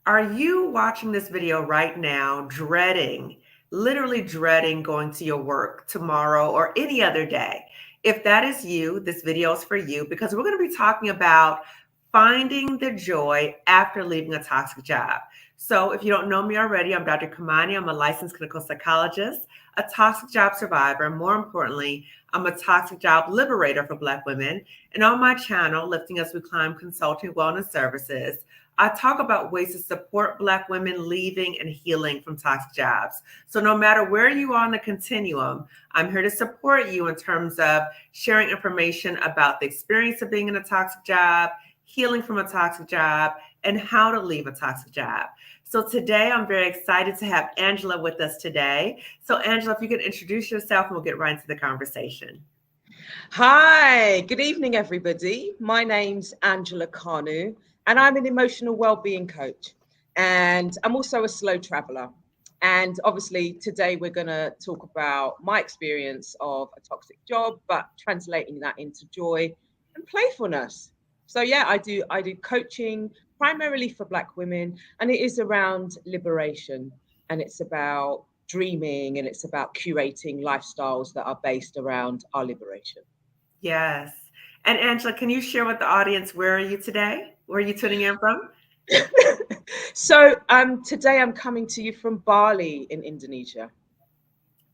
Are you watching this video right now, literally dreading going to your work tomorrow or any other day? If that is you, this video is for you because we're going to be talking about finding the joy after leaving a toxic job. So, if you don't know me already, I'm Dr. Kamani. I'm a licensed clinical psychologist, a toxic job survivor, and more importantly, I'm a toxic job liberator for Black women. And on my channel, Lifting Us We Climb Consulting Wellness Services, I talk about ways to support Black women leaving and healing from toxic jobs. So, no matter where you are on the continuum, I'm here to support you in terms of sharing information about the experience of being in a toxic job, healing from a toxic job, and how to leave a toxic job. So, today I'm very excited to have Angela with us today. So, Angela, if you could introduce yourself and we'll get right into the conversation. Hi, good evening, everybody. My name's Angela Kanu, and I'm an emotional well-being coach. And I'm also a slow traveler. And obviously, today we're going to talk about my experience of a toxic job, but translating that into joy and playfulness. So yeah, I do coaching primarily for Black women, and it is around liberation, and it's about dreaming, and it's about curating lifestyles that are based around our liberation. Yes. And Angela, can you share with the audience where are you today? Where are you tuning in from? So today I'm coming to you from Bali in Indonesia.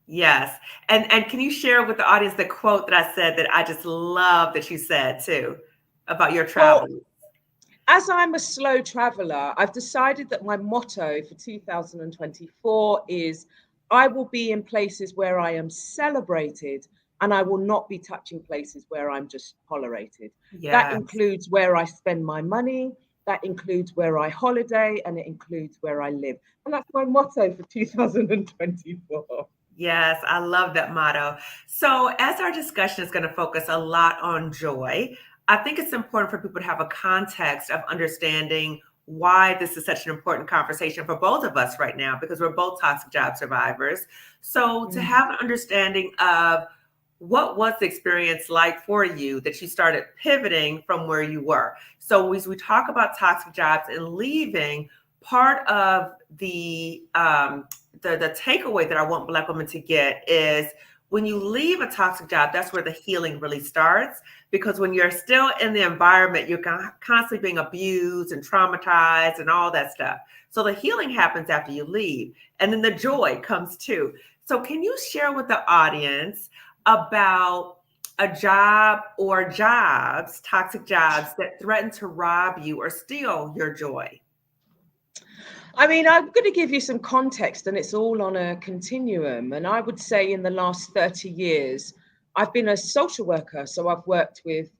Yes. And can you share with the audience the quote that I said that I just love that you said too about your Well, travels? as I'm a slow traveler, I've decided that my motto for 2024 is I will be in places where I am celebrated, and I will not be touching places where I'm just tolerated. That Yes. includes where I spend my money, that includes where I holiday, and it includes where I live. And that's my motto for 2024. Yes, I love that motto. So, as our discussion is going to focus a lot on joy, I think it's important for people to have a context of understanding why this is such an important conversation for both of us right now, because we're both toxic job survivors. So, to have an understanding of what was the experience like for you that you started pivoting from where you were. So, as we talk about toxic jobs and leaving, part of the takeaway that I want Black women to get is when you leave a toxic job, that's where the healing really starts. Because when you're still in the environment, you're constantly being abused and traumatized and all that stuff. So the healing happens after you leave, and then the joy comes too. So, can you share with the audience about a job or jobs, toxic jobs that threaten to rob you or steal your joy? I mean, I'm going to give you some context, and it's all on a continuum. And I would say in the last 30 years, I've been a social worker. So I've worked with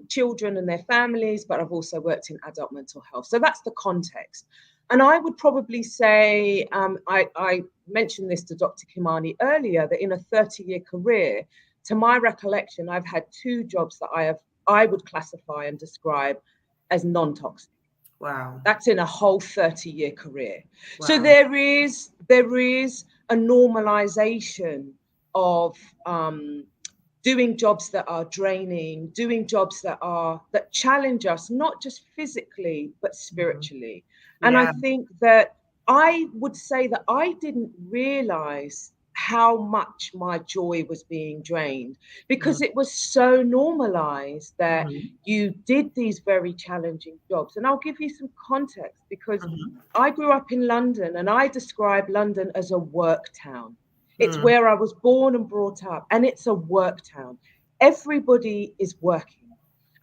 children and their families, but I've also worked in adult mental health. So that's the context. And I would probably say, I mentioned this to Dr. Kimani earlier, that in a 30-year career, to my recollection, I've had two jobs that I would classify and describe as non-toxic. Wow. That's in a whole 30-year career. So Wow. there is a normalization of doing jobs that are draining, doing jobs that challenge us, not just physically, but Mhm. spiritually. And I Yeah. think that I would say that I didn't realize how much my joy was being drained because Mhm. it was so normalized that Mhm. you did these very challenging jobs. And I'll give you some context because Mhm. I grew up in London and I describe London as a work town. It's Mm. where I was born and brought up, and it's a work town. Everybody is working.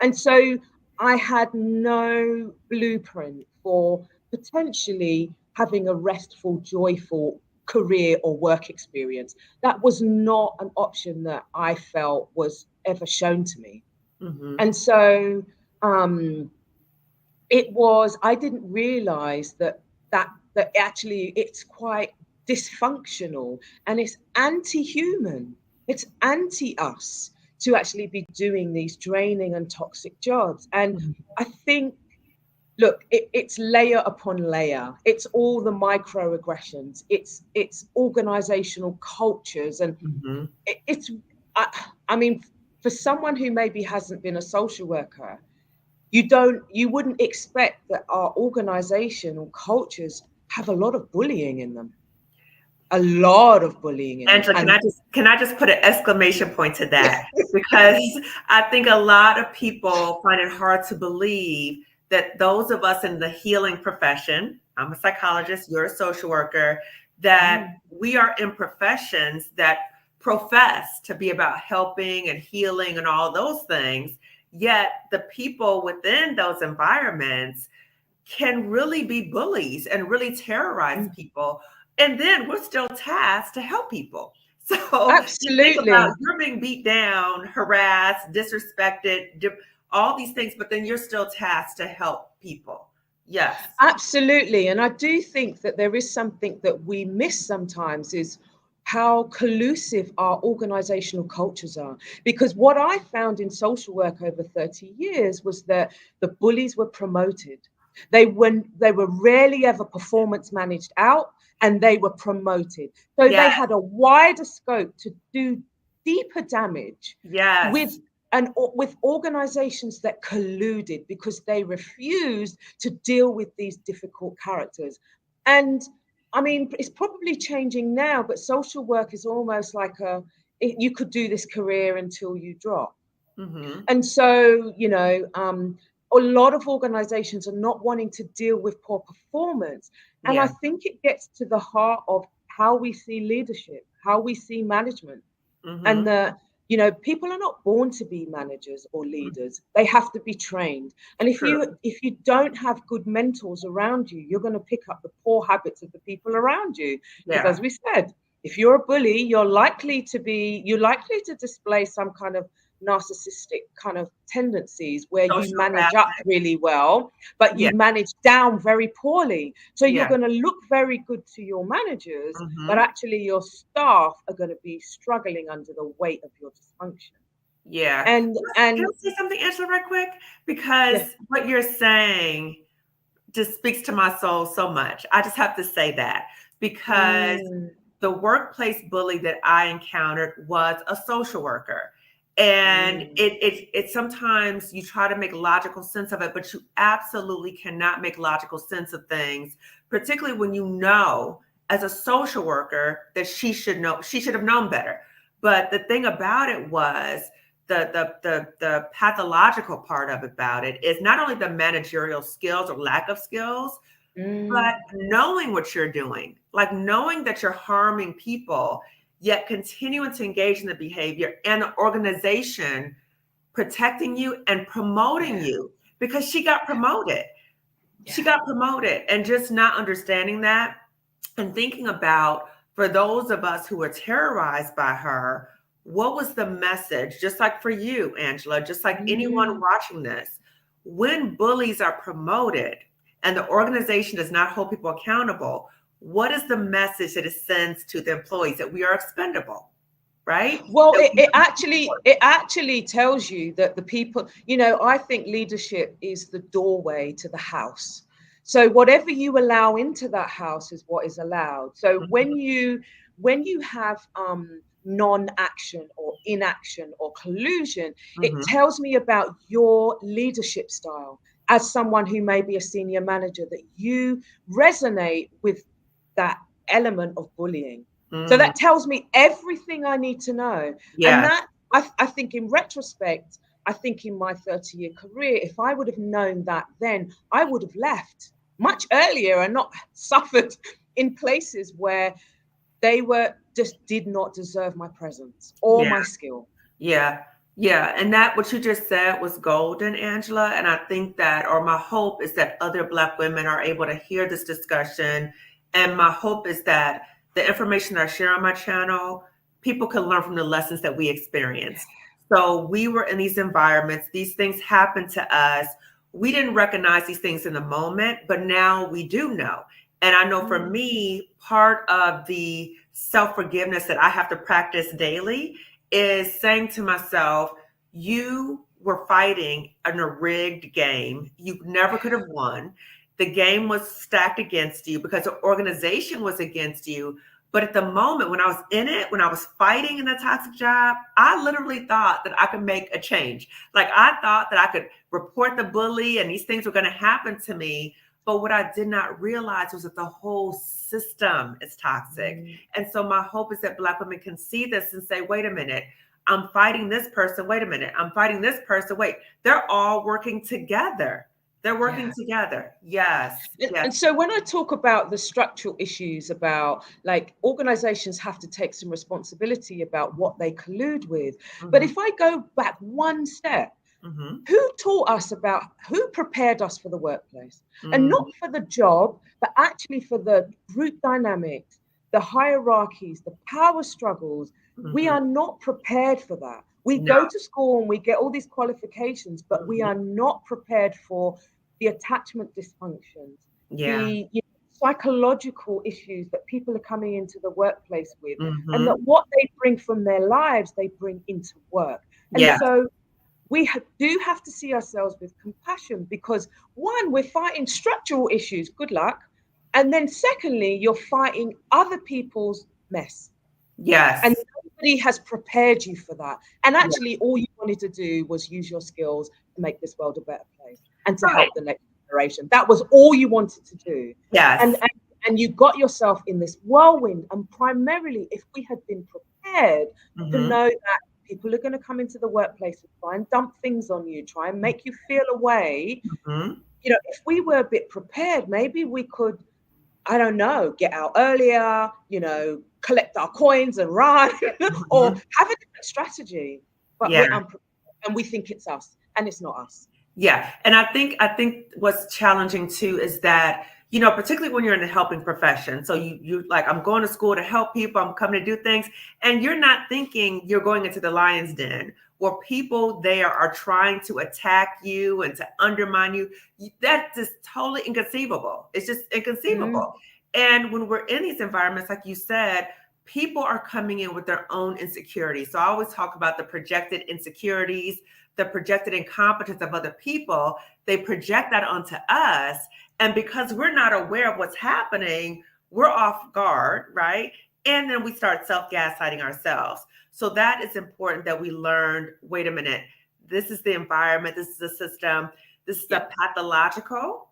And so I had no blueprint for potentially having a restful, joyful career or work experience. That was not an option that I felt was ever shown to me. Mhm. And so um, I didn't realize that actually it's quite dysfunctional and it's anti-human. It's anti us to actually be doing these draining and toxic jobs. And Mhm. I think, look, it's layer upon layer. It's all the microaggressions. It's organizational cultures, and Mhm. it's I mean, for someone who maybe hasn't been a social worker, you wouldn't expect that our organization or cultures have a lot of bullying in them. A lot of bullying in them. Angela, can I just put an exclamation point to that? Because I think a lot of people find it hard to believe that those of us in the healing profession, I'm a psychologist, you're a social worker, that we are in professions that profess to be about helping and healing and all those things. Yet the people within those environments can really be bullies and really terrorize people. And then we're still tasked to help people. So you think Absolutely. about you're being beat down, harassed, disrespected, all these things, but then you're still tasked to help people. Yes. Absolutely. And I do think that there is something that we miss sometimes is how collusive our organizational cultures are. Because what I found in social work over 30 years was that the bullies were promoted. They were rarely ever performance managed out, and they were promoted. So they Yes. had a wider scope to do deeper damage Yes. with organizations that colluded because they refused to deal with these difficult characters. And I mean, it's probably changing now, but social work is almost like you could do this career until you drop. Mm-hmm. And so, a lot of organizations are not wanting to deal with poor performance. And I Yeah. think it gets to the heart of how we see leadership, how we see management. And Mm-hmm. people are not born to be managers or leaders. They have to be trained. And if True. you don't have good mentors around you, you're going to pick up the poor habits of the people around you. Because Yeah. as we said, if you're a bully, you're likely to display some kind of narcissistic kind of tendencies where you Social manage up harassment. really well, but Yeah. you manage down very poorly. So you're Yeah. going to look very good to your managers, but Mm-hmm. actually your staff are going to be struggling under the weight of your dysfunction. Yeah. And Can and I say something, Angela, right quick? yeah. Because what you're saying just speaks to my soul so much. I just have to say that because Mm, the workplace bully that I encountered was a social worker. And mm, it sometimes you try to make logical sense of it, but you absolutely cannot make logical sense of things, particularly when you know as a social worker that she should have known better. But the thing about it was the pathological part of about it is not only the managerial skills or lack of skills, mm, but knowing what you're doing, like knowing that you're harming people, yet continuing to engage in the behavior and the organization protecting you and promoting yeah, you because she got promoted. She yeah. got promoted and just not understanding that and thinking about for those of us who were terrorized by her, what was the message? Just like for you, Angela, just like anyone Mm. watching this, when bullies are promoted and the organization does not hold people accountable, what is the message that it sends to the employees that we are expendable, right? Well, That it, we it are actually it actually tells you that the people, I think leadership is the doorway to the house. So whatever you allow into that house is what is allowed. So Mhm, when you have non-action or inaction or collusion, it mhm, tells me about your leadership style as someone who may be a senior manager, that you resonate with that element of bullying. So mm, that tells me everything I need to know. And yes, that, I think in retrospect, I think in my 30-year career, if I would have known that then, I would have left much earlier and not suffered in places where they were just did not deserve my presence or yeah. my skill. Yeah, yeah. And that what you just said was golden, Angela. And I think that, or my hope is that other Black women are able to hear this discussion. And my hope is that the information that I share on my channel, people can learn from the lessons that we experienced. So we were in these environments, these things happened to us. We didn't recognize these things in the moment, but now we do know. And I know for Mm, me, part of the self forgiveness that I have to practice daily is saying to myself, you were fighting in a rigged game. You never could have won. The game was stacked against you because the organization was against you. But at the moment when I was in it, when I was fighting in the toxic job, I literally thought that I could make a change. Like I thought that I could report the bully and these things were going to happen to me. But what I did not realize was that the whole system is toxic. And so my hope is that Black women can see this and say, wait a minute, I'm fighting this person. Wait a minute, I'm fighting this person. Wait, they're all working together. They're working together. Yes. Yes. And so when I talk about the structural issues about like organizations have to take some responsibility about what they collude with. But if I go back one step, who taught us about, who prepared us for the workplace? And not for the job, but actually for the group dynamics, the hierarchies, the power struggles. We are not prepared for that. We go to school and we get all these qualifications, but we are not prepared for the attachment dysfunctions, the psychological issues that people are coming into the workplace with, and that what they bring from their lives, they bring into work. And so we do have to see ourselves with compassion, because one, we're fighting structural issues, good luck. And then secondly, you're fighting other people's mess. Yes. And nobody has prepared you for that. And actually, all you wanted to do was use your skills to make this world a better place and to help the next generation. That was all you wanted to do. Yes. And you got yourself in this whirlwind. And primarily, if we had been prepared to know that people are going to come into the workplace and try and dump things on you, try and make you feel a way, you know, if we were a bit prepared, maybe we could, I don't know, get out earlier, you know, collect our coins and run, or have a different strategy. But we're unprepared and we think it's us, and it's not us. Yeah. And I think what's challenging too is that, you know, particularly when you're in the helping profession. So you like, I'm going to school to help people, I'm coming to do things, and you're not thinking you're going into the lion's den where people there are trying to attack you and to undermine you. That's just totally inconceivable. It's just inconceivable. And when we're in these environments, like you said, people are coming in with their own insecurities. So I always talk about the projected insecurities, the projected incompetence of other people. They project that onto us. And because we're not aware of what's happening, we're off guard, right? And then we start self-gaslighting ourselves. So that is important that we learn, wait a minute, this is the environment, this is the system, this is a pathological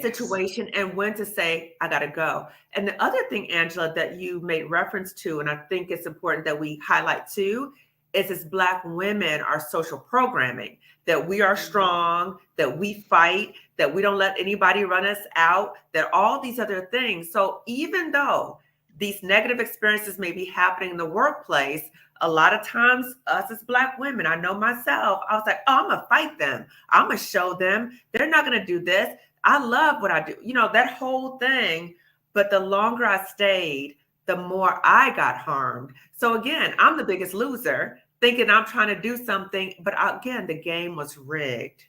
situation, and when to say, I gotta go. And the other thing, Angela, that you made reference to, and I think it's important that we highlight too, is as Black women, our social programming, that we are strong, that we fight, that we don't let anybody run us out, that all these other things. So even though these negative experiences may be happening in the workplace, a lot of times us as Black women, I know myself, I was like, oh, I'm gonna fight them. I'm gonna show them they're not gonna do this. I love what I do. You know, that whole thing. But the longer I stayed, the more I got harmed. So again, I'm the biggest loser, thinking I'm trying to do something, but again, the game was rigged.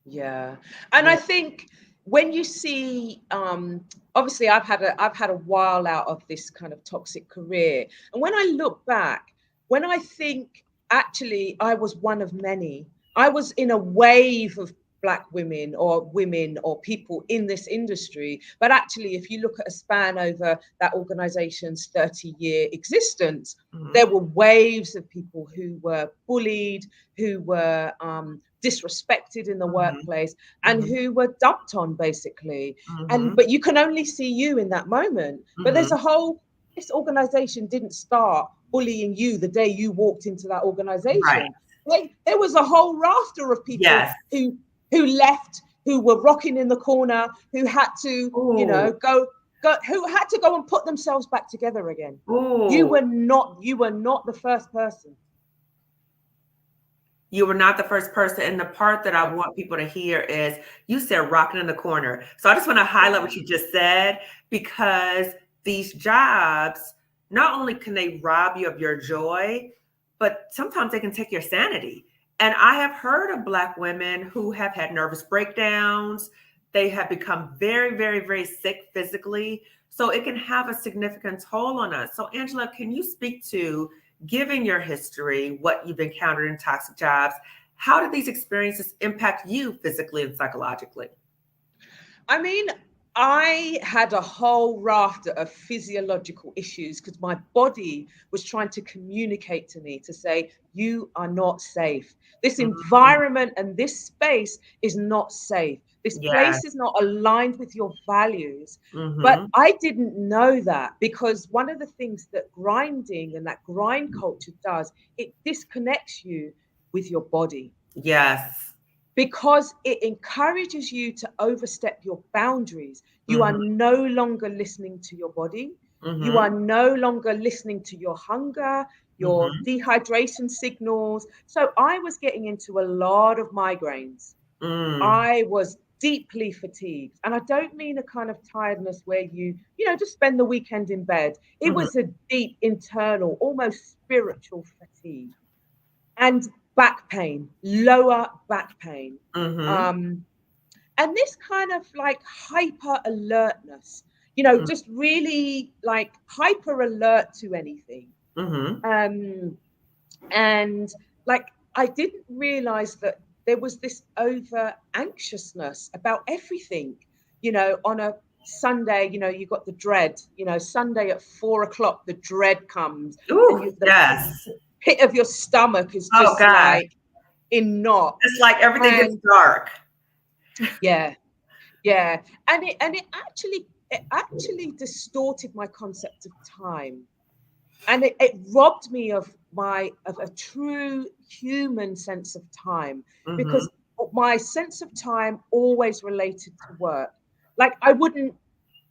Yeah. And I think when you see, obviously I've had a while out of this kind of toxic career. And when I look back, when I think actually I was one of many, I was in a wave of Black women or people in this industry. But actually, if you look at a span over that organization's 30-year existence, there were waves of people who were bullied, who were disrespected in the workplace, and who were dumped on, basically. But you can only see you in that moment. But there's this organization didn't start bullying you the day you walked into that organization. Right. There was a whole rafter of people who left, who were rocking in the corner, who had to, you know, who had to go and put themselves back together again. You were not the first person. You were not the first person. And the part that I want people to hear is you said rocking in the corner. So I just want to highlight what you just said, because these jobs, not only can they rob you of your joy, but sometimes they can take your sanity. And I have heard of Black women who have had nervous breakdowns. They have become very, very, very sick physically. So it can have a significant toll on us. So Angela, can you speak to, given your history, what you've encountered in toxic jobs, how did these experiences impact you physically and psychologically? I mean, I had a whole raft of physiological issues because my body was trying to communicate to me to say, you are not safe. This Mhm. environment and this space is not safe. This Yes. place is not aligned with your values. But Mhm. I didn't know that, because one of the things that grinding and that grind culture does, it disconnects you with your body, Yes. because it encourages you to overstep your boundaries. You are Mhm. no longer listening to your body. You are Mhm. no longer listening to your hunger, your Mhm. dehydration signals. So I was getting into a lot of migraines. Mm. I was deeply fatigued. And I don't mean a kind of tiredness where you just spend the weekend in bed. It Mhm. was a deep internal, almost spiritual fatigue, and back pain, lower back pain. Mhm. Um, and this kind of like hyper alertness, Mm. just really like hyper alert to anything. Mhm. Um, and like I didn't realize that there was this over anxiousness about everything. On a Sunday, you got the dread. Sunday at 4 o'clock, the dread comes, and Ooh, the yes. pit of your stomach is Oh just God. like in knots. It's like everything gets And dark. yeah, yeah. And it actually distorted my concept of time. And it robbed me of a true human sense of time, Mhm. because my sense of time always related to work. Like I wouldn't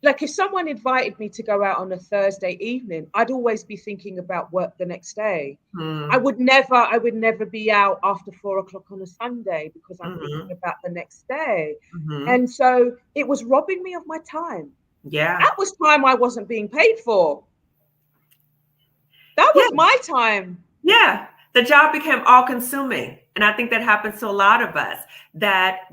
like if someone invited me to go out on a Thursday evening, I'd always be thinking about work the next day. Mm. I would never be out after 4 o'clock on a Sunday, because I'm thinking Mhm. about the next day. Mhm. And so it was robbing me of my time. Yeah. That was time I wasn't being paid for. That Yeah. was my time. Yeah. The job became all consuming. And I think that happens to a lot of us, that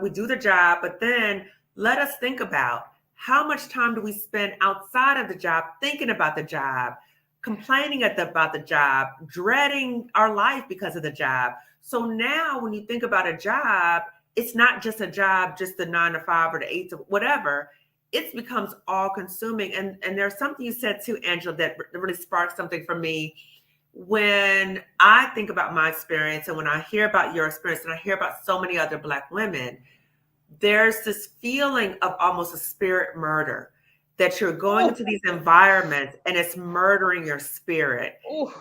we do the job, but then let us think about how much time do we spend outside of the job thinking about the job, complaining about the job, dreading our life because of the job. So now when you think about a job, it's not just a job, just the 9 to 5 or the 8 to whatever. It becomes all consuming. And there's something you said too, Angela, that really sparked something for me. When I think about my experience and when I hear about your experience and I hear about so many other Black women, there's this feeling of almost a spirit murder, that you're going Oh, into these environments and it's murdering your spirit. oh,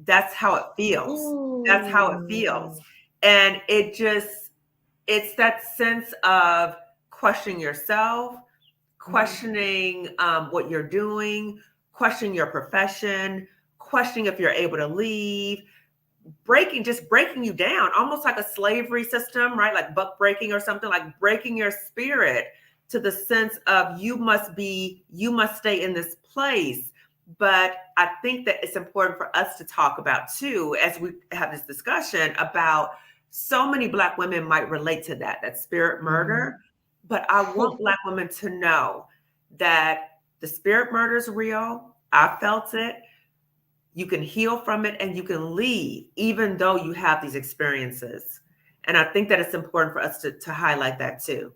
That's how it feels. That's how it feels. ooh. And it's that sense of questioning yourself, Mm. questioning what you're doing, questioning your profession, questioning if you're able to leave, just breaking you down, almost like a slavery system, right? Like buck breaking or something, like breaking your spirit to the sense of you must stay in this place. But I think that it's important for us to talk about too, as we have this discussion about so many Black women might relate to that spirit Mm. murder. But I want Black women to know that the spirit murder is real. I felt it. You can heal from it and you can leave, even though you have these experiences. And I think that it's important for us to highlight that too.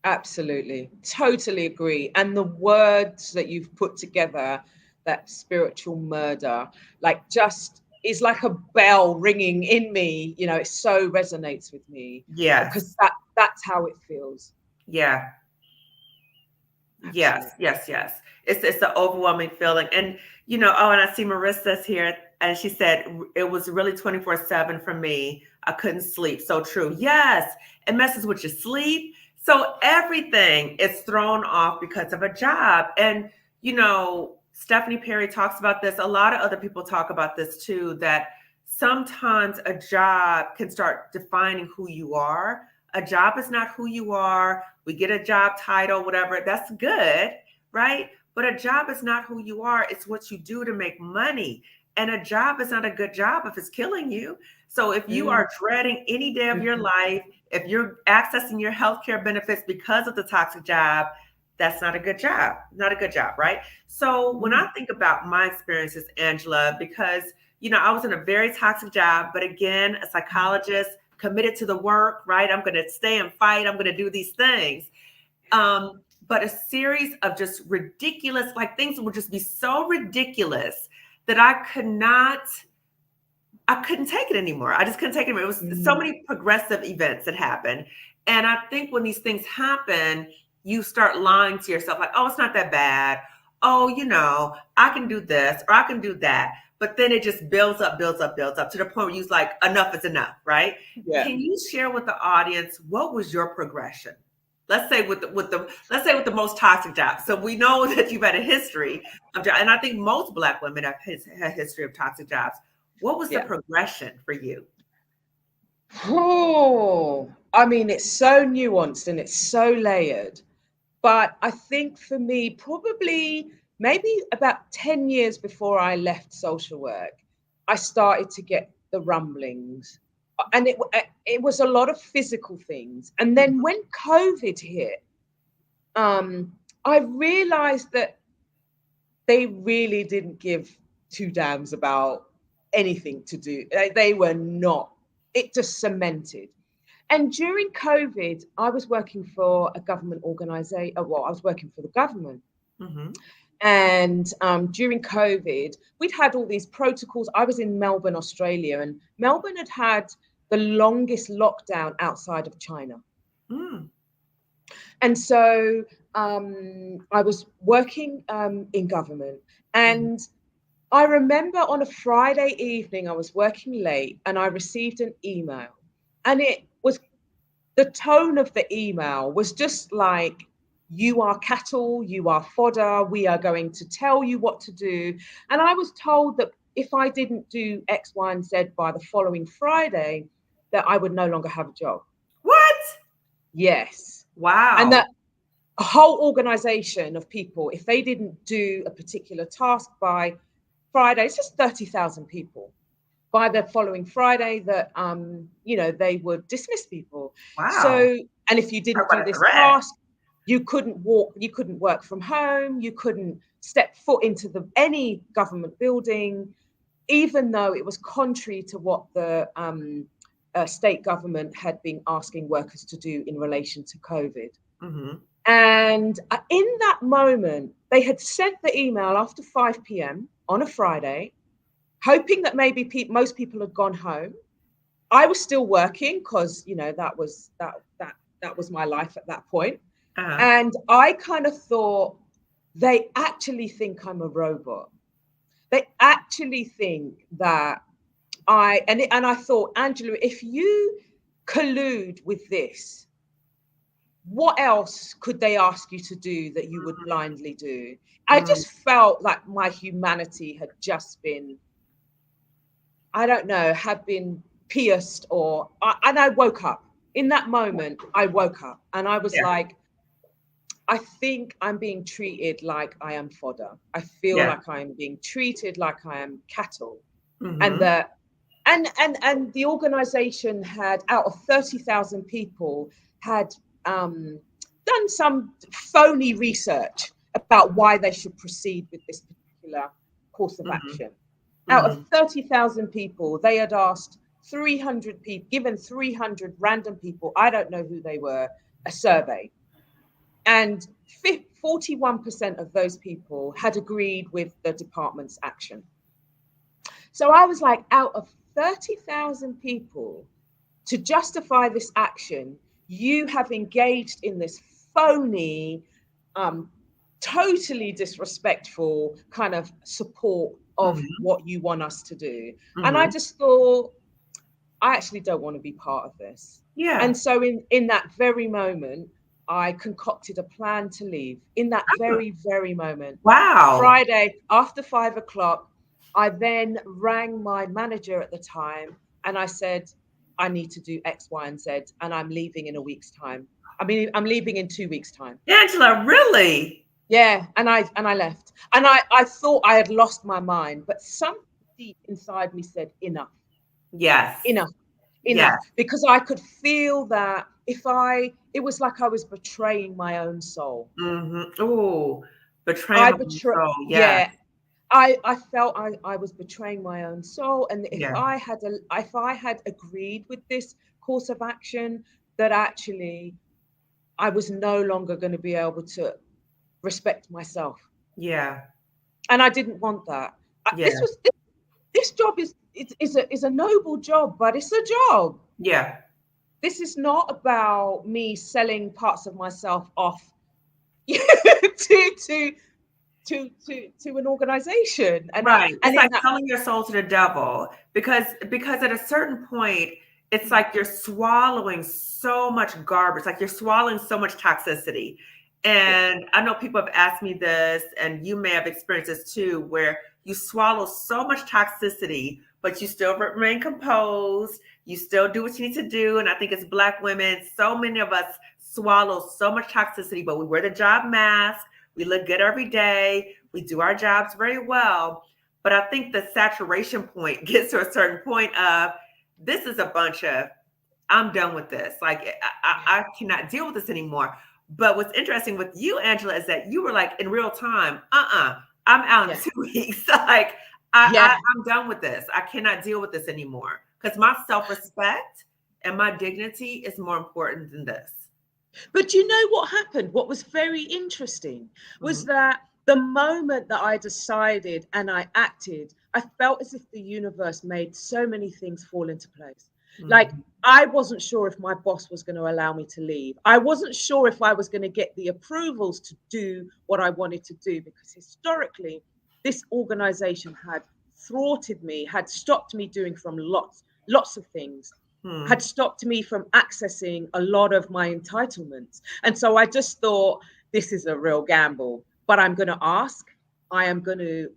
Absolutely. Totally agree. And the words that you've put together, that spiritual murder, like just is like a bell ringing in me. It so resonates with me, because Yes. that's how it feels. Yeah. Yes. Absolutely. Yes. Yes. It's the overwhelming feeling. And and I see Marissa's here and she said it was really 24/7 for me. I couldn't sleep. So true. Yes. It messes with your sleep. So everything is thrown off because of a job. And Stephanie Perry talks about this. A lot of other people talk about this too, that sometimes a job can start defining who you are. A job is not who you are. We get a job title, whatever. That's good, right? But a job is not who you are. It's what you do to make money. And a job is not a good job if it's killing you. So if you Mm. are dreading any day of your Mhm. life, if you're accessing your healthcare benefits because of the toxic job, that's not a good job. Not a good job, right? So when I Mm. think about my experiences, Angela, because I was in a very toxic job, but again, a Mm. psychologist, committed to the work, right? I'm going to stay and fight. I'm going to do these things. But a series of just ridiculous, like things would just be so ridiculous that I couldn't take it anymore. I just couldn't take it anymore. It was so Mm. many progressive events that happened. And I think when these things happen, you start lying to yourself, like, oh, it's not that bad. Oh, I can do this or I can do that. But then it just builds up, builds up, builds up to the point where you're like, enough is enough, right? Yeah. Can you share with the audience what was your progression? Let's say with the most toxic job. So we know that you've had a history of job, and I think most Black women have had a history of toxic jobs. What was the Yeah. progression for you? Oh, I mean, it's so nuanced and it's so layered. But I think for me, probably maybe about 10 years before I left social work, I started to get the rumblings. And it was a lot of physical things. And then Mhm. when COVID hit, I realized that they really didn't give two damns about anything to do. They were not, it just cemented. And during COVID, I was working for a government organization. Well, I was working for the government. Mhm. And during COVID, we'd had all these protocols. I was in Melbourne, Australia, and Melbourne had the longest lockdown outside of China. Mm. And so I was working in government. Mhm. And I remember on a Friday evening, I was working late and I received an email. And it was the tone of the email was just like, you are cattle, you are fodder, we are going to tell you what to do. And I was told that if I didn't do X, Y, and Z by the following Friday, that I would no longer have a job. What? Yes. And Wow. that a whole organization of people, if they didn't do a particular task by Friday, it's just 30,000 people. By the following Friday, that they would dismiss people. Wow. So, and if you Talk didn't about do a this threat. task, you couldn't walk, you couldn't work from home, you couldn't step foot into any government building, even though it was contrary to what the state government had been asking workers to do in relation to COVID. Mhm. And in that moment, they had sent the email after 5 p.m. on a Friday, hoping that maybe most people had gone home. I was still working because that was my life at that point. Uh-huh. And I kind of thought they actually think I'm a robot. They actually think that and I thought, Angela, if you collude with this, what else could they ask you to do that you would blindly do? I Mm. just felt like my humanity had just been, I don't know, had been pierced, and I woke up. In that moment, I woke up and I was Yeah. like, I think I'm being treated like I am fodder. I feel Yeah. like I'm being treated like I am cattle. And Mhm. that and the organization had, out of 30,000 people, had done some phony research about why they should proceed with this particular course of Mhm. action. Out of Mhm. 30,000 people, they had asked 300 people, given 300 random people, I don't know who they were, a survey. And 41% of those people had agreed with the department's action. So I was like, out of 30,000 people, to justify this action, you have engaged in this phony, um, totally disrespectful kind of support of Mhm. what you want us to do. And I Mhm. just thought, I actually don't want to be part of this. Yeah. And so in that very moment, I concocted a plan to leave. In that Oh, very, very moment, wow. Friday after 5 o'clock, I then rang my manager at the time and I said, I need to do X, Y, and Z, and I'm leaving in a week's time. I mean, I'm leaving in 2 weeks' time. Angela, really? Yeah, and I left. And I thought I had lost my mind, but something deep inside me said, enough, Yes. enough, enough. Yes. Because I could feel that it was like I was betraying my own soul. Mhm. Ooh, betraying I my own betray, soul. Yes. yeah, I felt I was betraying my own soul, and Yeah. if I had agreed with this course of action, that actually I was no longer going to be able to respect myself. Yeah. And I didn't want that. Yeah. This job is a noble job, but it's a job. Yeah. This is not about me selling parts of myself off to to an organization. Right. It's And in like that, selling your soul to the devil because at a certain point, it's like you're swallowing so much garbage, like you're swallowing so much toxicity. yeah, And I know people have asked me this, and you may have experienced this too, where you swallow so much toxicity, but you still remain composed. You still do what you need to do. And I think as Black women, so many of us swallow so much toxicity, but we wear the job mask. We look good every day. We do our jobs very well. But I think the saturation point gets to a certain point of this is a bunch of, I'm done with this. Like, I cannot deal with this anymore. But what's interesting with you, Angela, is that you were like in real time, I'm out in yeah, 2 weeks. Like, yeah. I'm done with this. I cannot deal with this anymore because my self respect and my dignity is more important than this. But you know what happened? What was very interesting was Mhm. that the moment that I decided and I acted, I felt as if the universe made so many things fall into place. Like, Mhm. I wasn't sure if my boss was going to allow me to leave. I wasn't sure if I was going to get the approvals to do what I wanted to do, because historically, this organization had thwarted me, had stopped me doing from lots of things, had Hmm. stopped me from accessing a lot of my entitlements. And so I just thought, this is a real gamble, but I'm going to ask. I am going to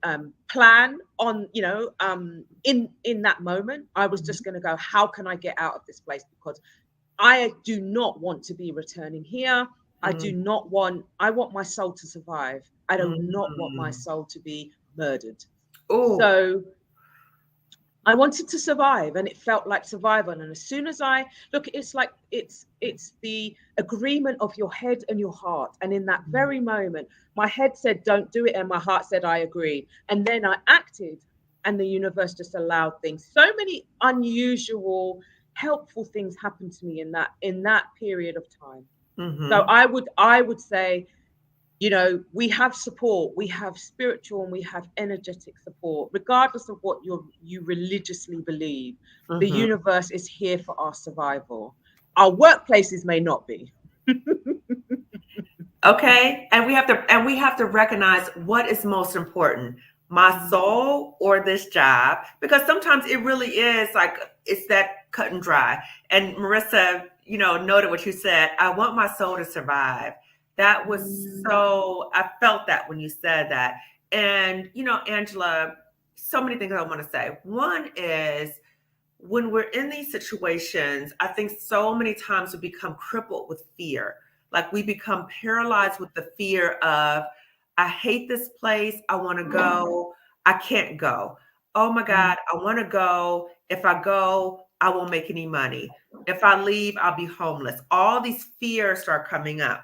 plan on, in that moment, I was Mhm. just going to go, how can I get out of this place? Because I do not want to be returning here. Mhm. I want my soul to survive. I do not want my Mhm. soul to be murdered. Oh, So I wanted to survive, and it felt like survival. And as soon as I look, it's like it's the agreement of your head and your heart. And in that very moment, my head said, "Don't do it," and my heart said, "I agree." And then I acted, and the universe just allowed things. So many unusual, helpful things happened to me in that period of time. So mm-hmm. I would say, we have support, we have spiritual and we have energetic support, regardless of what you religiously believe. The Mm-hmm. universe is here for our survival. Our workplaces may not be. Okay. And we have to recognize what is most important, my soul or this job, because sometimes it really is like it's that cut and dry. And Marissa, noted what you said. I want my soul to survive. That was so, I felt that when you said that. And Angela, so many things I want to say. One is, when we're in these situations, I think so many times we become crippled with fear. Like, we become paralyzed with the fear of, I hate this place. I want to go. I can't go. Oh my God, I want to go. If I go, I won't make any money. If I leave, I'll be homeless. All these fears start coming up.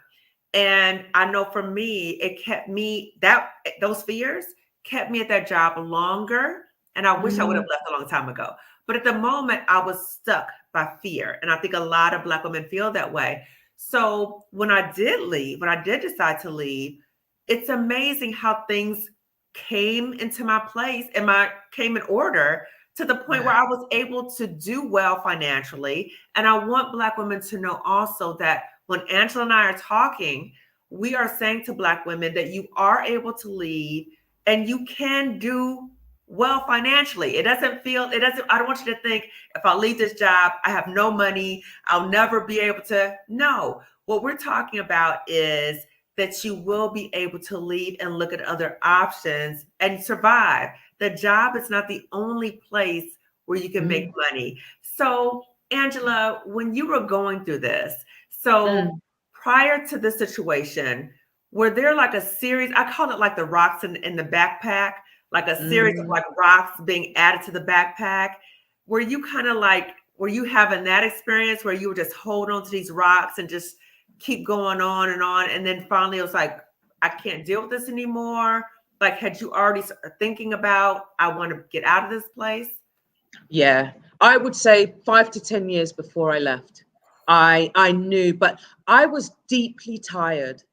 And I know for me, it kept me, that those fears kept me at that job longer. And I wish I would have left a long time ago. But at the moment, I was stuck by fear. And I think a lot of Black women feel that way. So when I did leave, when I did decide to leave, it's amazing how things came into my place and came in order to the point where Yeah. I was able to do well financially. And I want Black women to know also that when Angela and I are talking, we are saying to Black women that you are able to leave and you can do well financially. I don't want you to think, if I leave this job, I have no money, I'll never be able to. No, what we're talking about is that you will be able to leave and look at other options and survive. The job is not the only place where you can make Mm, money. So, Angela, when you were going through this, so mm, prior to this situation, were there like a series? I call it like the rocks in the backpack, like a series of mm. like rocks being added to the backpack. Were you kind of like, were you having that experience where you were just holding on to these rocks and just keep going on and on? And then finally it was like, I can't deal with this anymore. Like, had you already thinking about, I want to get out of this place? Yeah. I would say 5 to 10 years before I left. I knew, but I was deeply tired.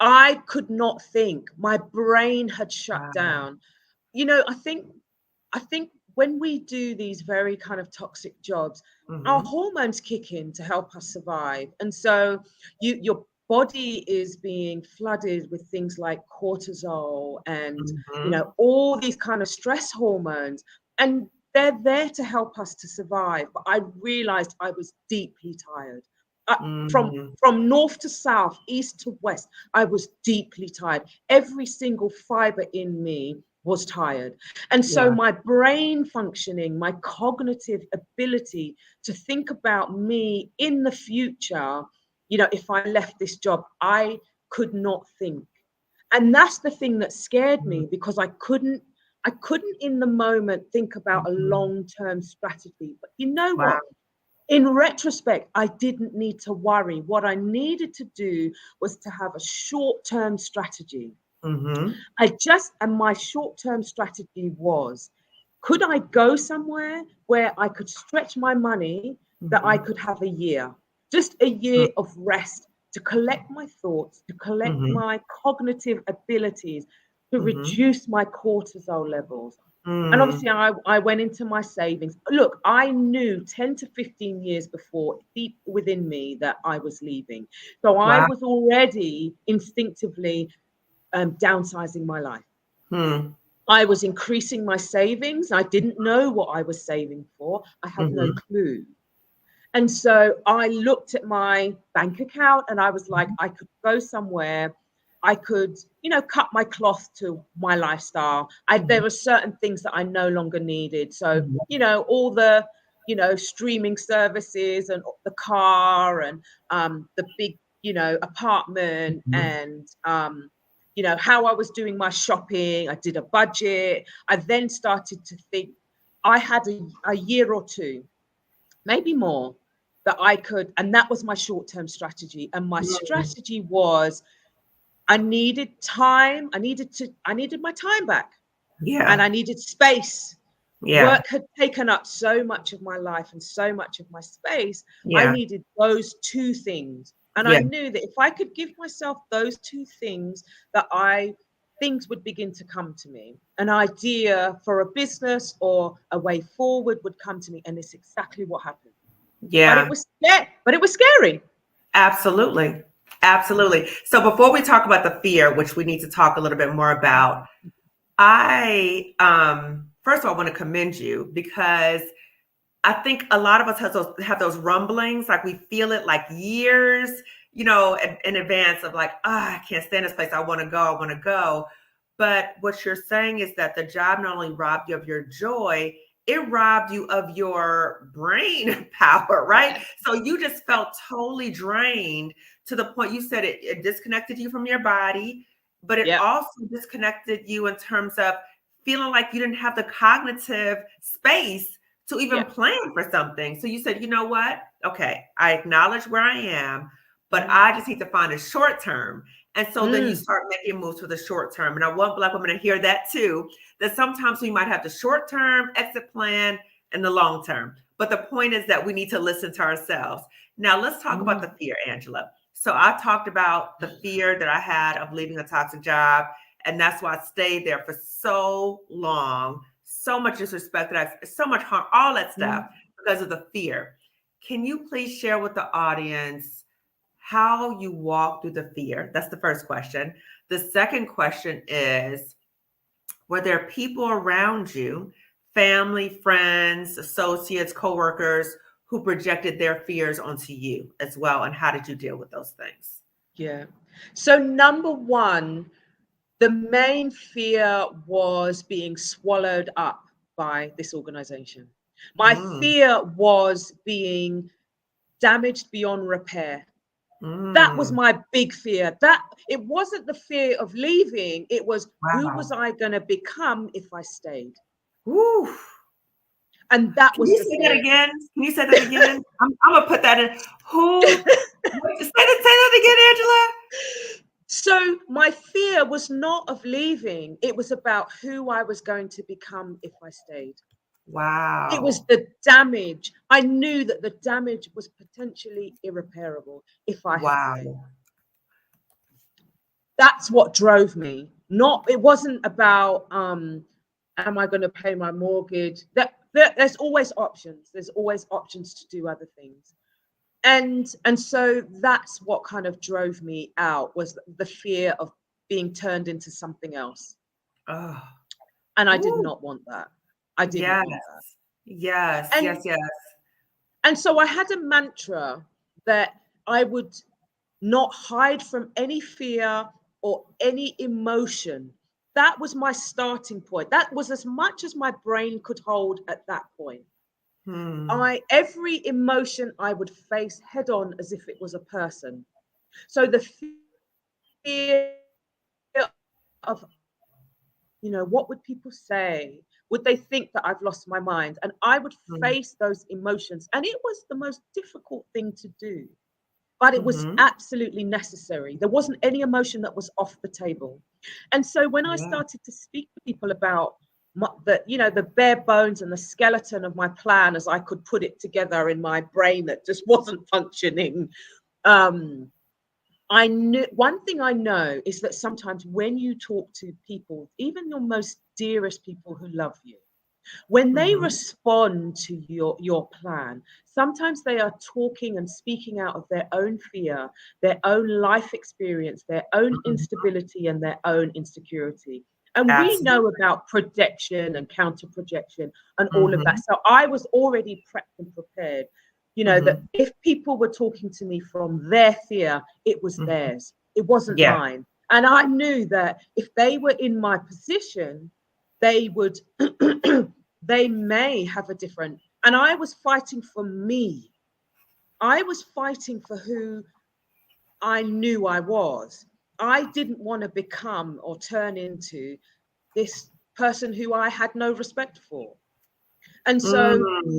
I could not think. My brain had shut Wow. down. I think when we do these very kind of toxic jobs, our Mhm. hormones kick in to help us survive. And so your body is being flooded with things like cortisol and Mhm. all these kind of stress hormones. And they're there to help us to survive. But I realized I was deeply tired. Uh, from Mhm. from north to south, east to west, I was deeply tired. Every single fiber in me was tired. And so Yeah. my brain functioning, my cognitive ability to think about me in the future, if I left this job, I could not think. And that's the thing that scared Mhm. me, because I couldn't in the moment think about a Mhm. long-term strategy. But you know Wow. what? In retrospect, I didn't need to worry. What I needed to do was to have a short-term strategy. Mhm. And my short-term strategy was, could I go somewhere where I could stretch my money, that I Mhm. could have a year, just a year of rest, to collect my thoughts, to collect Mhm. my cognitive abilities, to Mhm. reduce my cortisol levels. And Mm. obviously, I went into my savings. Look, I knew 10 to 15 years before, deep within me, that I was leaving. So I Wow. was already instinctively downsizing my life. Hmm. I was increasing my savings. I didn't know what I was saving for. I had no Mhm. clue. And so I looked at my bank account and I was like, Mhm. I could go somewhere. I could, cut my cloth to my lifestyle. There Mhm. were certain things that I no longer needed. So, Mhm. all the, streaming services and the car and the big, apartment Mhm. and, how I was doing my shopping. I did a budget. I then started to think I had a year or two, maybe more, that I could, and that was my short-term strategy. And my Mhm. strategy was, I needed time. I needed my time back, and Yeah. I needed space. Yeah. Work had taken up so much of my life and so much of my space. I Yeah. needed those two things. And I Yeah. knew that if I could give myself those two things, that things would begin to come to me. An idea for a business or a way forward would come to me. And it's exactly what happened. But it Yeah. was scary. Absolutely. Absolutely. So before we talk about the fear, which we need to talk a little bit more about, I first of all want to commend you because I think a lot of us have those rumblings, like we feel it like years, in advance of like, I can't stand this place. I want to go. I want to go. But what you're saying is that the job not only robbed you of your joy, it robbed you of your brain power, right? Yeah. So you just felt totally drained to the point you said it disconnected you from your body, but it Yeah. also disconnected you in terms of feeling like you didn't have the cognitive space to even Yeah. plan for something. So you said, you know what? Okay, I acknowledge where I am, but Mm. I just need to find a short term. And so then you Mm. start making moves for the short term. And I want Black women to hear that too, that sometimes we might have the short term exit plan and the long term. But the point is that we need to listen to ourselves. Now, let's talk about the Mm. fear, Angela. So I talked about the fear that I had of leaving a toxic job. And that's why I stayed there for so long, so much disrespect, so much harm, all that stuff Mm. because of the fear. Can you please share with the audience how you walk through the fear? That's the first question. The second question is, were there people around you, family, friends, associates, coworkers, who projected their fears onto you as well? And how did you deal with those things? Yeah. So number one, the main fear was being swallowed up by this organization. My Mm, fear was being damaged beyond repair. That was mm, my big fear. That it wasn't the fear of leaving, it was, who was wow. I going to become if I stayed? Woo. And that Can was you the say that fear. again? Can you say that again? I'm gonna put that in. Who? Say that again, Angela. So my fear was not of leaving, it was about who I was going to become if I stayed. It Wow. was the damage. I knew that the damage was potentially irreparable if I had stayed. Wow. That's what drove me. It wasn't about am I going to pay my mortgage? There's always options. There's always options to do other things. And so that's what kind of drove me out, was the fear of being turned into something else. Oh. And I did Ooh. not want that. I didn't Yes. want that. Yes. And Yes. Yes. and so I had a mantra that I would not hide from any fear or any emotion. That was my starting point. That was as much as my brain could hold at that point. Hmm. Every emotion I would face head on as if it was a person. So the fear of, what would people say? Would they think that I've lost my mind? And I would Hmm. face those emotions. And it was the most difficult thing to do, but it was Mm-hmm. absolutely necessary. There wasn't any emotion that was off the table. And so when I Yeah. started to speak to people about the bare bones and the skeleton of my plan, as I could put it together in my brain that just wasn't functioning, I knew one thing I know is that sometimes when you talk to people, even your most dearest people who love you, when they Mm-hmm. respond to your plan, sometimes they are talking and speaking out of their own fear, their own life experience, their own Mm-hmm. instability and their own insecurity. And we know Absolutely. about projection and counter projection and all of Mm-hmm. that. So I was already prepped and prepared, that Mm-hmm. if people were talking to me from their fear, it was Mm-hmm. theirs, it wasn't Yeah. mine. And I knew that if they were in my position, they would they may have a different, and I was fighting for me. I was fighting for who I knew I was. I didn't want to become or turn into this person who I had no respect for. And so Mm-hmm.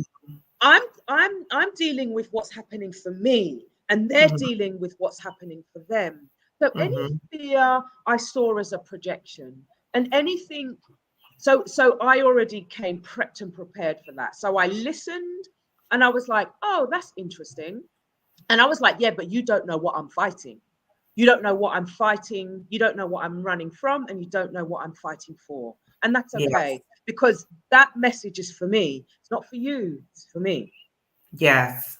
I'm dealing with what's happening for me, and they're dealing with what's happening for them. So any Mm-hmm. fear I saw as a projection, and anything. So I already came prepped and prepared for that. So I listened and I was like, oh, that's interesting. And I was like, yeah, but you don't know what I'm fighting. You don't know what I'm fighting. You don't know what I'm running from, and you don't know what I'm fighting for. And that's Yes. okay, because that message is for me. It's not for you, it's for me. Yes.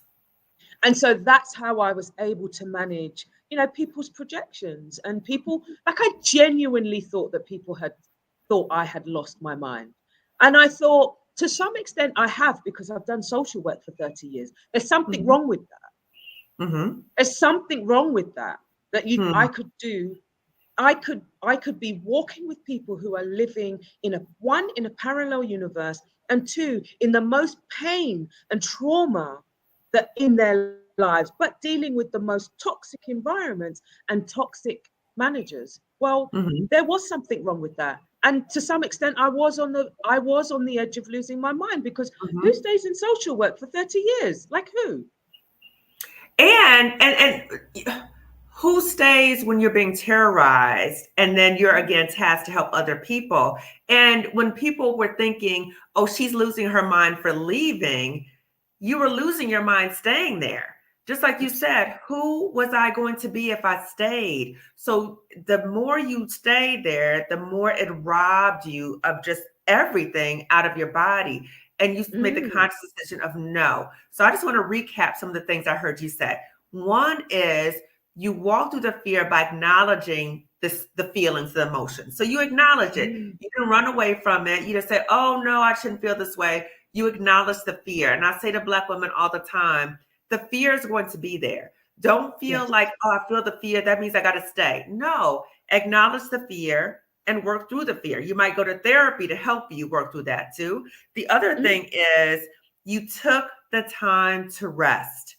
And so that's how I was able to manage, people's projections, and people, like, I genuinely thought that people had thought I had lost my mind. And I thought to some extent I have, because I've done social work for 30 years. There's something Mm-hmm. wrong with that. Mm-hmm. There's something wrong with that, I Hmm. could do. I could be walking with people who are living in a parallel universe, and two, in the most pain and trauma that in their lives, but dealing with the most toxic environments and toxic managers. Well, Mm-hmm. there was something wrong with that. And to some extent, I was on the edge of losing my mind, because who Mm-hmm. stays in social work for 30 years? Like who? And who stays when you're being terrorized and then you're again tasked to help other people? And when people were thinking, oh, she's losing her mind for leaving, you were losing your mind staying there. Just like you said, who was I going to be if I stayed? So the more you stayed there, the more it robbed you of just everything out of your body. And you made the Mm, conscious decision of no. So I just want to recap some of the things I heard you say. One is you walk through the fear by acknowledging the feelings, the emotions. So you acknowledge it. mm, You didn't run away from it. You just say, oh no, I shouldn't feel this way. You acknowledge the fear. And I say to Black women all the time, the fear is going to be there. Don't feel yes. like, oh, I feel the fear, that means I got to stay. No, acknowledge the fear and work through the fear. You might go to therapy to help you work through that too. The other Mm, thing is you took the time to rest.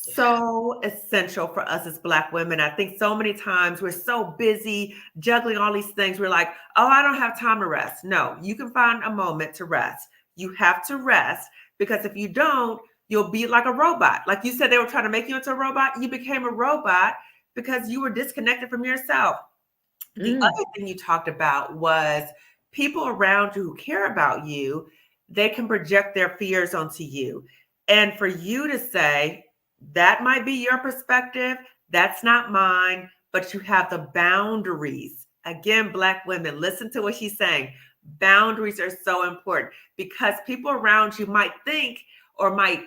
yeah. So essential for us as Black women. I think so many times we're so busy juggling all these things. We're like, oh, I don't have time to rest. No, you can find a moment to rest. You have to rest, because if you don't, you'll be like a robot. Like you said, they were trying to make you into a robot. You became a robot because you were disconnected from yourself. The Mm, other thing you talked about was people around you who care about you, they can project their fears onto you. And for you to say, that might be your perspective, that's not mine, but you have the boundaries. Again, Black women, listen to what she's saying. Boundaries are so important because people around you might think or might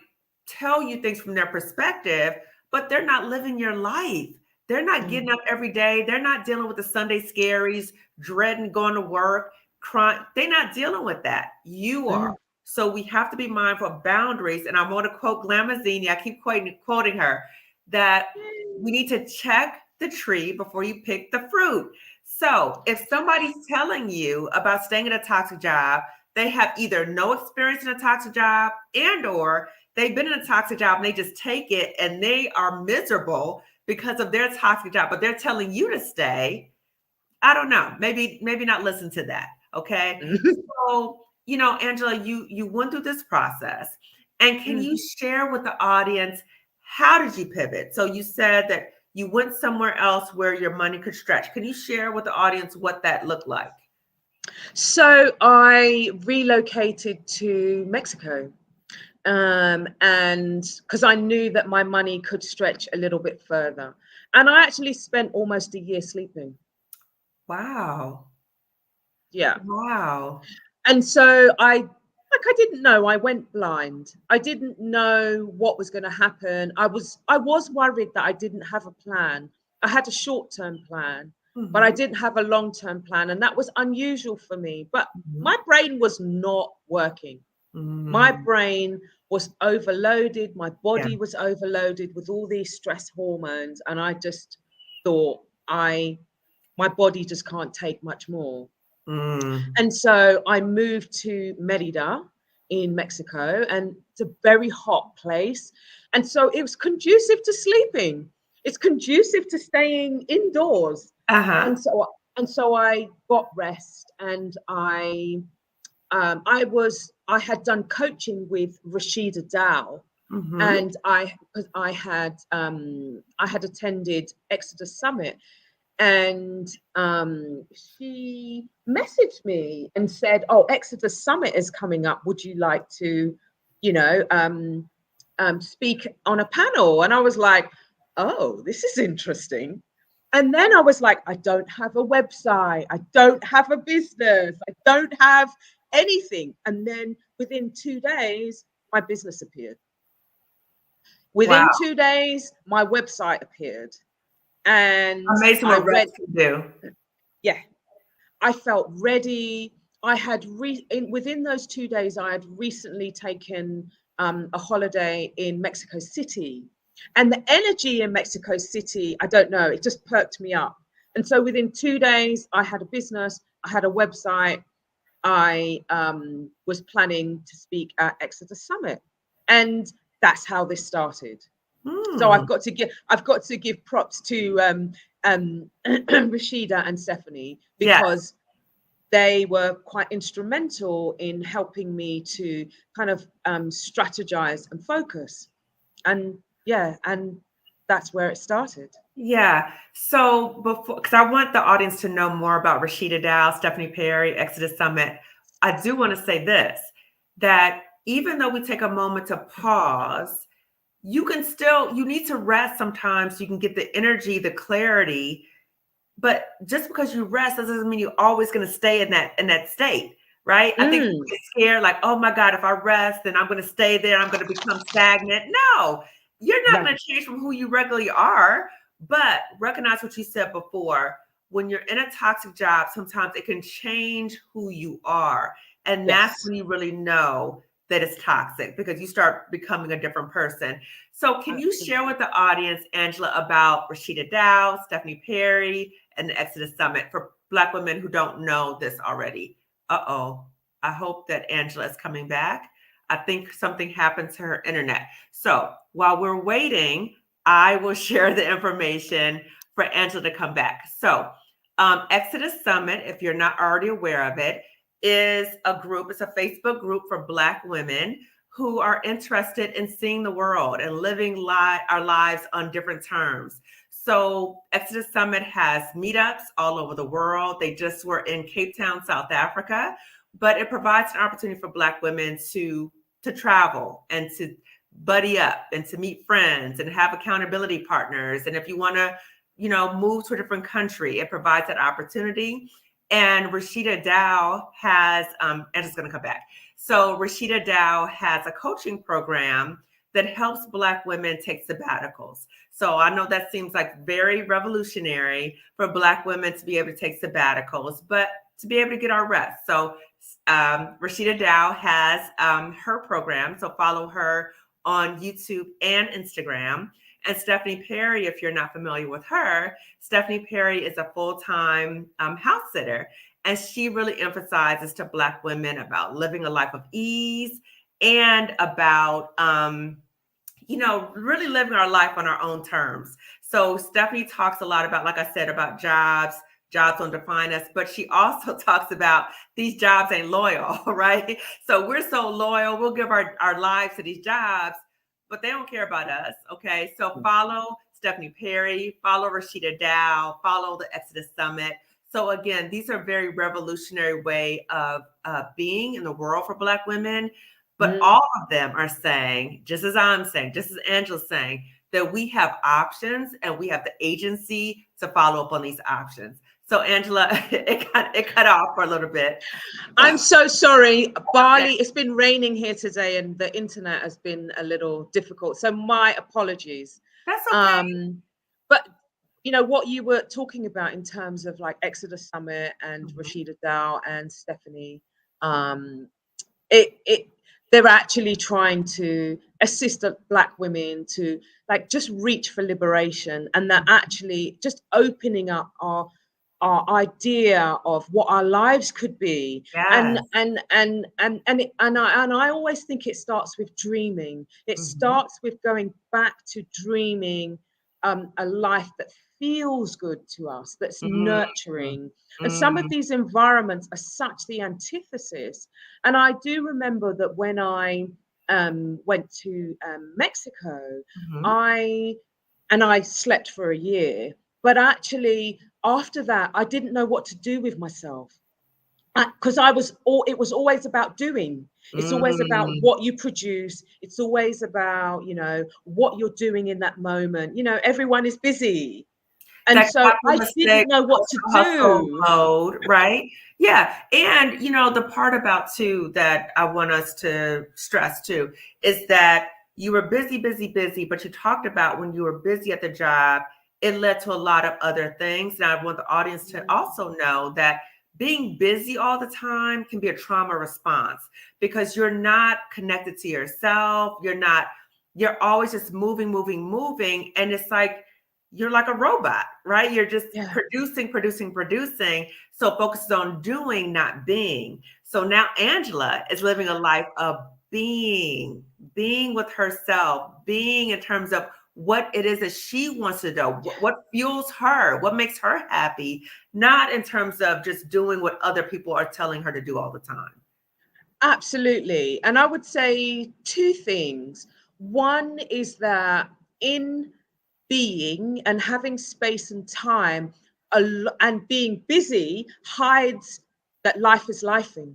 tell you things from their perspective, but they're not living your life. They're not getting up every day. They're not dealing with the Sunday scaries, dreading going to work, crying. They're not dealing with that. You are. So we have to be mindful of boundaries. And I want to quote Glamazini. I keep quoting her that we need to check the tree before you pick the fruit. So if somebody's telling you about staying in a toxic job, they have either no experience in a toxic job and or they've been in a toxic job and they just take it and they are miserable because of their toxic job, but they're telling you to stay. I don't know. Maybe not listen to that. Okay. So, Angela, you went through this process. And can you share with the audience, how did you pivot? So you said that you went somewhere else where your money could stretch. Can you share with the audience what that looked like? So I relocated to Mexico. And because I knew that my money could stretch a little bit further. And I actually spent almost a year sleeping. Wow. Yeah. Wow. And so I didn't know. I went blind. I didn't know what was going to happen. I was worried that I didn't have a plan. I had a short-term plan, but I didn't have a long-term plan. And that was unusual for me. But my brain was not working. My brain was overloaded. My body was overloaded with all these stress hormones. And I just thought my body just can't take much more. And so I moved to Merida in Mexico, and it's a very hot place. And so it was conducive to sleeping. It's conducive to staying indoors. And so I got rest, and I had done coaching with Rashida Dow, and I had attended Exodus Summit, and she messaged me and said, "Oh, Exodus Summit is coming up. Would you like to, speak on a panel?" And I was like, "Oh, this is interesting." And then I was like, I don't have a website. I don't have a business. I don't have anything. And then within 2 days, my business appeared. Within 2 days, my website appeared. And amazing what reps can do. Yeah, I felt ready. I had within those 2 days, I had recently taken a holiday in Mexico City, and the energy in Mexico City, I don't know, it just perked me up. And so within 2 days, I had a business, I had a website, I was planning to speak at Exodus Summit, and that's how this started. So I've got to give props to Rashida and Stephanie, because they were quite instrumental in helping me to kind of strategize and focus. And that's where it started. Yeah. So before, because I want the audience to know more about Rashida Dow, Stephanie Perry, Exodus Summit, I do want to say this, that even though we take a moment to pause, you need to rest sometimes so you can get the energy, the clarity. But just because you rest doesn't mean you're always going to stay in that state, right? I think people get scared, like, oh my God, if I rest, then I'm going to stay there. I'm going to become stagnant. No, you're not going to change from who you regularly are. But recognize what you said before. When you're in a toxic job, sometimes it can change who you are. And that's when you really know that it's toxic, because you start becoming a different person. So can you share with the audience, Angela, about Rashida Dow, Stephanie Perry, and the Exodus Summit for Black women who don't know this already? I hope that Angela is coming back. I think something happened to her internet. So while we're waiting, I will share the information for Angela to come back. So Exodus Summit, if you're not already aware of it, is a group. It's a Facebook group for Black women who are interested in seeing the world and living our lives on different terms. So Exodus Summit has meetups all over the world. They just were in Cape Town, South Africa, but it provides an opportunity for Black women to travel and to buddy up and to meet friends and have accountability partners. And if you want to, move to a different country, it provides that opportunity. And Rashida Dow has, Angela's going to come back. So Rashida Dow has a coaching program that helps Black women take sabbaticals. So I know that seems like very revolutionary for Black women to be able to take sabbaticals, but to be able to get our rest. So Rashida Dow has her program. So follow her on YouTube and Instagram. And Stephanie Perry, if you're not familiar with her, Stephanie Perry is a full-time house sitter. And she really emphasizes to Black women about living a life of ease and about, really living our life on our own terms. So Stephanie talks a lot about, like I said, about jobs don't define us, but she also talks about these jobs ain't loyal, right? So we're so loyal, we'll give our lives to these jobs, but they don't care about us, okay? So follow Stephanie Perry, follow Rashida Dow, follow the Exodus Summit. So again, these are very revolutionary way of being in the world for Black women, but all of them are saying, just as I'm saying, just as Angela's saying, that we have options and we have the agency to follow up on these options. So Angela, it cut off for a little bit. I'm so sorry, Bali. It's been raining here today, and the internet has been a little difficult. So my apologies. That's okay. But what you were talking about in terms of like Exodus Summit and Rashida Dow and Stephanie, they're actually trying to assist Black women to like just reach for liberation, and they're actually just opening up our idea of what our lives could be. Yes. And I always think it starts with dreaming. It starts with going back to dreaming a life that feels good to us, that's nurturing. And some of these environments are such the antithesis. And I do remember that when I went to Mexico, I slept for a year, but actually after that, I didn't know what to do with myself, because it was always about doing. It's always about what you produce. It's always about, what you're doing in that moment. Everyone is busy. And That so I didn't know what to hustle do. mode, right? Yeah. And, the part about too, that I want us to stress too, is that you were busy, busy, busy, but you talked about when you were busy at the job, it led to a lot of other things. And I want the audience to also know that being busy all the time can be a trauma response, because you're not connected to yourself. You're always just moving, moving, moving. And it's like, you're like a robot, right? You're just producing, producing, producing. So focus on doing, not being. So now Angela is living a life of being with herself, being in terms of what it is that she wants to do, what fuels her, what makes her happy, not in terms of just doing what other people are telling her to do all the time. Absolutely. And I would say two things. One is that in being and having space and time and being busy hides that life is lifing.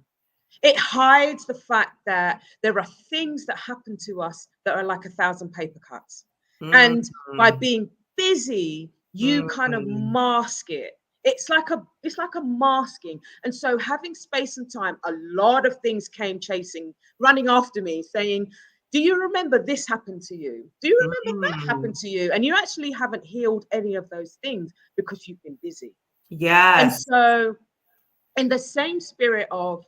It hides the fact that there are things that happen to us that are like 1,000 paper cuts. And by being busy, you kind of mask it. It's like a masking. And so having space and time, a lot of things came running after me saying, do you remember this happened to you? Do you remember that happened to you? And you actually haven't healed any of those things because you've been busy. Yes. And so in the same spirit of,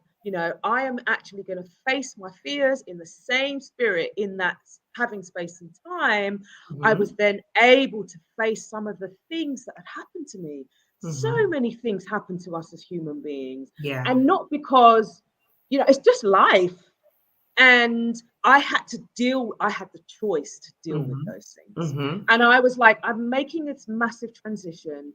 I am actually going to face my fears in the same spirit, in that having space and time, I was then able to face some of the things that had happened to me. So many things happen to us as human beings. Yeah. And not because, it's just life. And I had the choice to deal with those things. And I was like, I'm making this massive transition.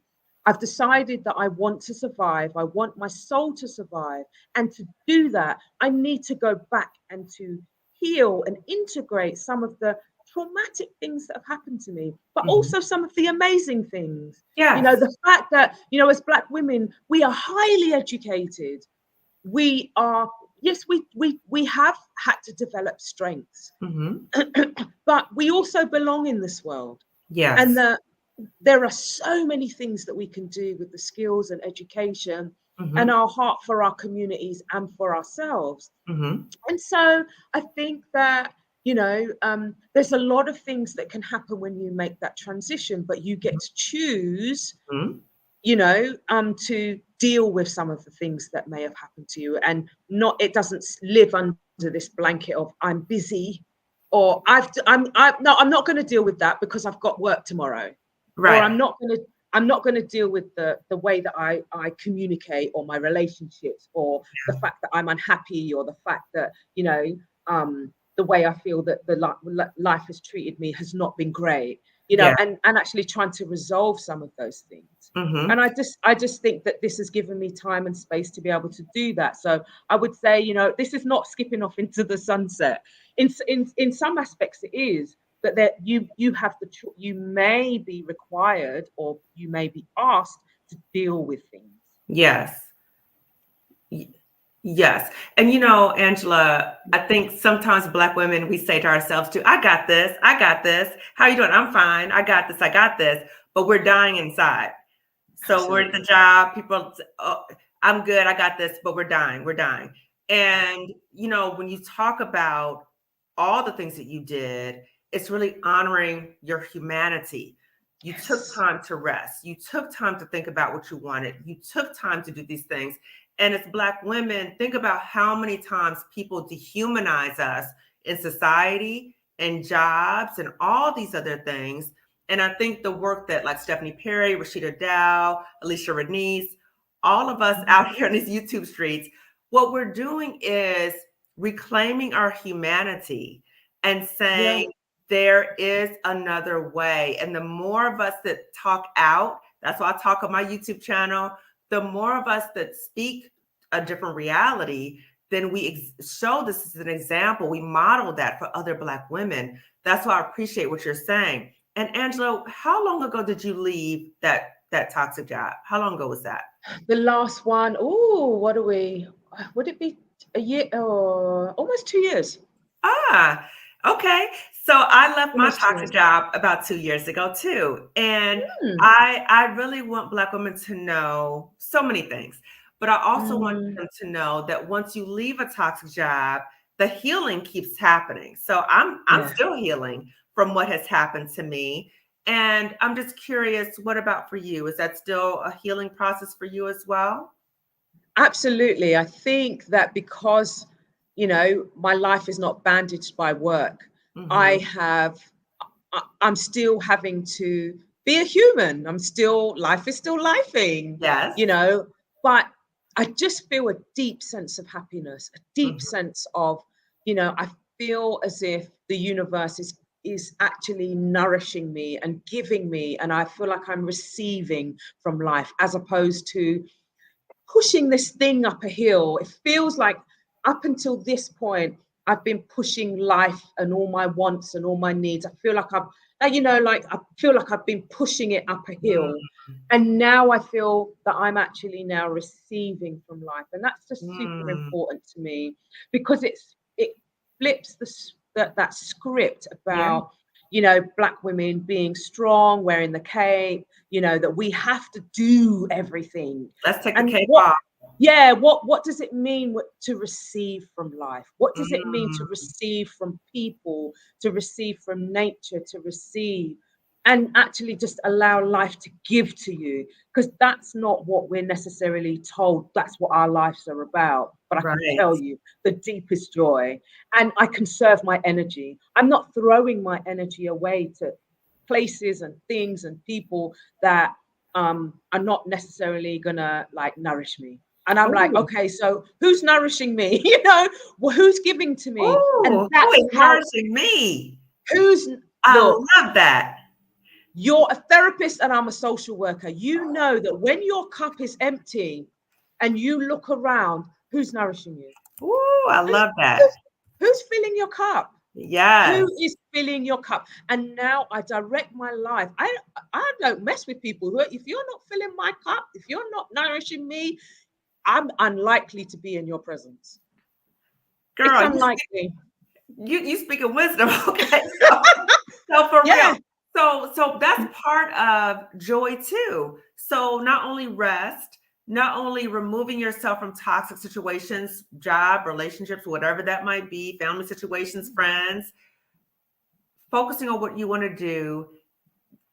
I've decided that I want to survive. I want my soul to survive. And to do that, I need to go back and to heal and integrate some of the traumatic things that have happened to me, but also some of the amazing things. Yes. The fact that, as Black women, we are highly educated. we are, yes, we have had to develop strengths, but we also belong in this world. And Yes. there are so many things that we can do with the skills and education and Hmm. our heart for our communities and for ourselves. Hmm. And so I think that, there's a lot of things that can happen when you make that transition, but you get to choose, Hmm. to deal with some of the things that may have happened to you, and not, it doesn't live under this blanket of I'm busy, or I'm not going to deal with that because I've got work tomorrow, or Right. I'm not going to deal with the way that I communicate, or my relationships, or the fact that I'm unhappy, or the fact that, the way I feel that life has treated me has not been great, Yeah. and actually trying to resolve some of those things. Hmm. And I just think that this has given me time and space to be able to do that. So I would say, this is not skipping off into the sunset. In some aspects it is, but that you have you may be required, or you may be asked to deal with things. Yes. Y- Yes. And Angela, I think sometimes Black women, we say to ourselves too, I got this. I got this. How you doing? I'm fine. I got this. I got this. But we're dying inside. So we're at the Absolutely. job. People, oh, I'm good. I got this. But we're dying. We're dying. And, when you talk about all the things that you did, it's really honoring your humanity. You took Yes. time to rest. You took time to think about what you wanted. You took time to do these things. And as Black women, think about how many times people dehumanize us in society and jobs and all these other things. And I think the work that like Stephanie Perry, Rashida Dow, Alicia Renese, all of us Mhm. out here in these YouTube streets, what we're doing is reclaiming our humanity and Yeah. saying there is another way. And the more of us that talk out, that's why I talk on my YouTube channel, the more of us that speak a different reality, then we show this as an example. We model that for other Black women. That's why I appreciate what you're saying. And Angela, how long ago did you leave that toxic job? How long ago was that? The last one, oh, what are we? Would it be a year or almost 2 years? Ah, okay. So I left my Almost two toxic years. job about 2 years ago too. And Mm, I really want Black women to know so many things. But I also want mm, them to know that once you leave a toxic job, the healing keeps happening. So I'm yeah. still healing from what has happened to me. And I'm just curious, what about for you? Is that still a healing process for you as well? Absolutely. I think that because, my life is not bandaged by work, I Hmm. have, I'm still having to be a human. Life is still lifing, Yes. but I just feel a deep sense of happiness, a deep Hmm. sense of, I feel as if the universe is actually nourishing me and giving me, and I feel like I'm receiving from life, as opposed to pushing this thing up a hill. It feels like up until this point, I've been pushing life and all my wants and all my needs. I feel like I feel like I've been pushing it up a hill. And now I feel that I'm actually now receiving from life. And that's just super Mm. important to me, because it flips that script Yeah. about, Black women being strong, wearing the cape, that we have to do everything. Let's take the And cape off. what does it mean to receive from life? What does it mean to Mm. receive from people, to receive from nature, to receive and actually just allow life to give to you? Because that's not what we're necessarily told. That's what our lives are about. But I can Right. tell you the deepest joy, and I conserve my energy. I'm not throwing my energy away to places and things and people that are not necessarily gonna like nourish me. And I'm like, Ooh. okay, so who's nourishing me? Well, who's giving to me? And Ooh, who that's is how. nourishing me? Who's I Look, love that. you're a therapist and I'm a social worker. You know that when your cup is empty and you look around, who's nourishing you? Ooh, I Who's love that. who's, who's filling your cup? Who Yes. is filling your cup? And now I direct my life. I don't mess with people who, if you're not filling my cup, if you're not nourishing me, I'm unlikely to be in your presence. It's Girl, unlikely. you speak of wisdom. Okay. So for Yeah. real. So that's part of joy too. So not only rest, not only removing yourself from toxic situations, job, relationships, whatever that might be, family situations, friends, focusing on what you want to do,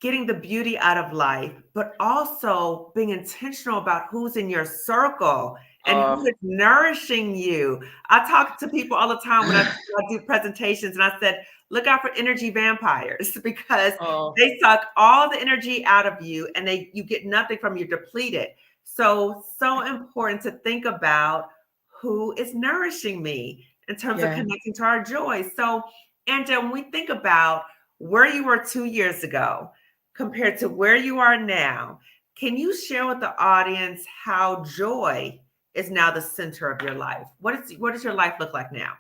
getting the beauty out of life, but also being intentional about who's in your circle and who Oh. is nourishing you. I talk to people all the time when I do presentations, and I said, look out for energy vampires because Oh. they suck all the energy out of you and you get nothing from you, depleted. So important to think about who is nourishing me in terms of Yeah. connecting to our joy. So, Angela, when we think about where you were 2 years ago, compared to where you are now, can you share with the audience how joy is now the center of your life? What does your life look like now?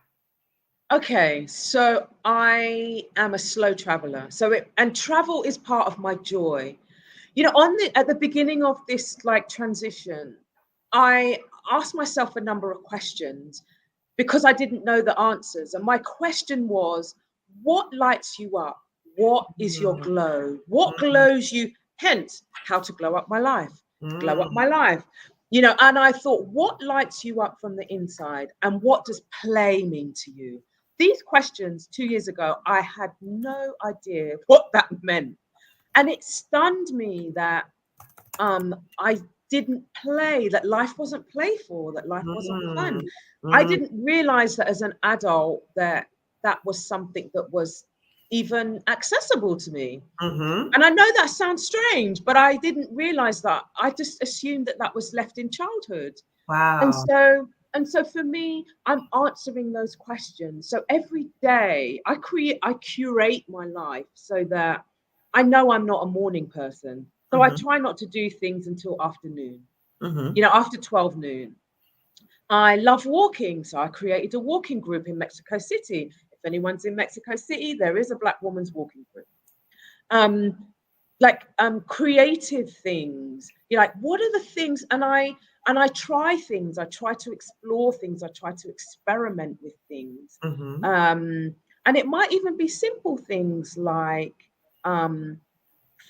Okay, so I am a slow traveler. And travel is part of my joy. At the beginning of this like transition, I asked myself a number of questions because I didn't know the answers. And my question was, what lights you up? What is your Mm, glow? What mm, glows you? Hence, how to glow up my life, to glow up mm, my life. And I thought, what lights you up from the inside? And what does play mean to you? These questions 2 years ago, I had no idea what that meant. And it stunned me that I didn't play, that life wasn't playful, that life wasn't fun. mm, I mm, didn't realize that as an adult that was something that was even accessible to me. mhm. And I know that sounds strange, but I didn't realize that. I just assumed that was left in childhood. And Wow. so for me, I'm answering those questions. So every day I curate my life so that I know I'm not a morning person. So I Mhm, try not to do things until afternoon, mhm, after 12 noon. I love walking, so I created a walking group in Mexico City. If anyone's in Mexico City, there is a Black woman's walking group. Um, Creative things. You're like, what are the things? And I try things. I try to explore things. I try to experiment with things. mhm, And it might even be simple things like um,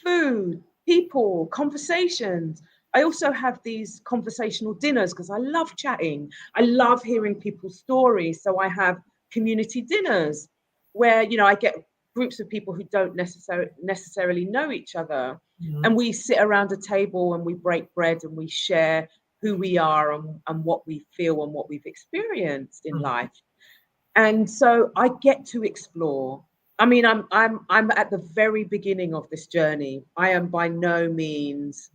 food, people, conversations. I also have these conversational dinners because I love chatting. I love hearing people's stories. So I have community dinners where, I get groups of people who don't necessarily know each other. And mhm, we sit around a table and we break bread and we share who we are and what we feel and what we've experienced in mhm. life. And so I get to explore. I mean, I'm at the very beginning of this journey. I am by no means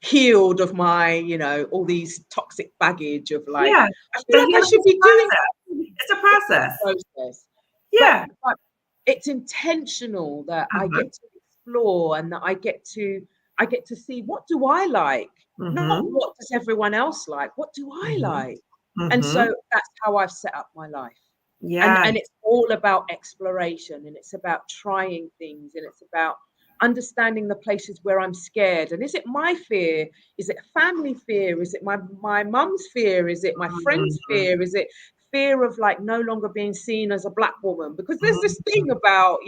healed of my, all these toxic baggage of like, Yeah, I feel the like I healing should is a be doing process. something. It's a It's a process. process. But Yeah. but it's intentional that I Uh-huh. get to explore and that I get to see, what do I like? Not Mhm, what does everyone else like? What do I mhm, like? And mhm. so that's how I've set up my life. And Yeah. and it's all about exploration, and it's about trying things, and it's about understanding the places where I'm scared. And is it my fear? Is it family fear? Is it my mum's fear? Is it my friend's Mhm, fear? Is it fear of like no longer being seen as a Black woman? Because there's this mhm. thing about,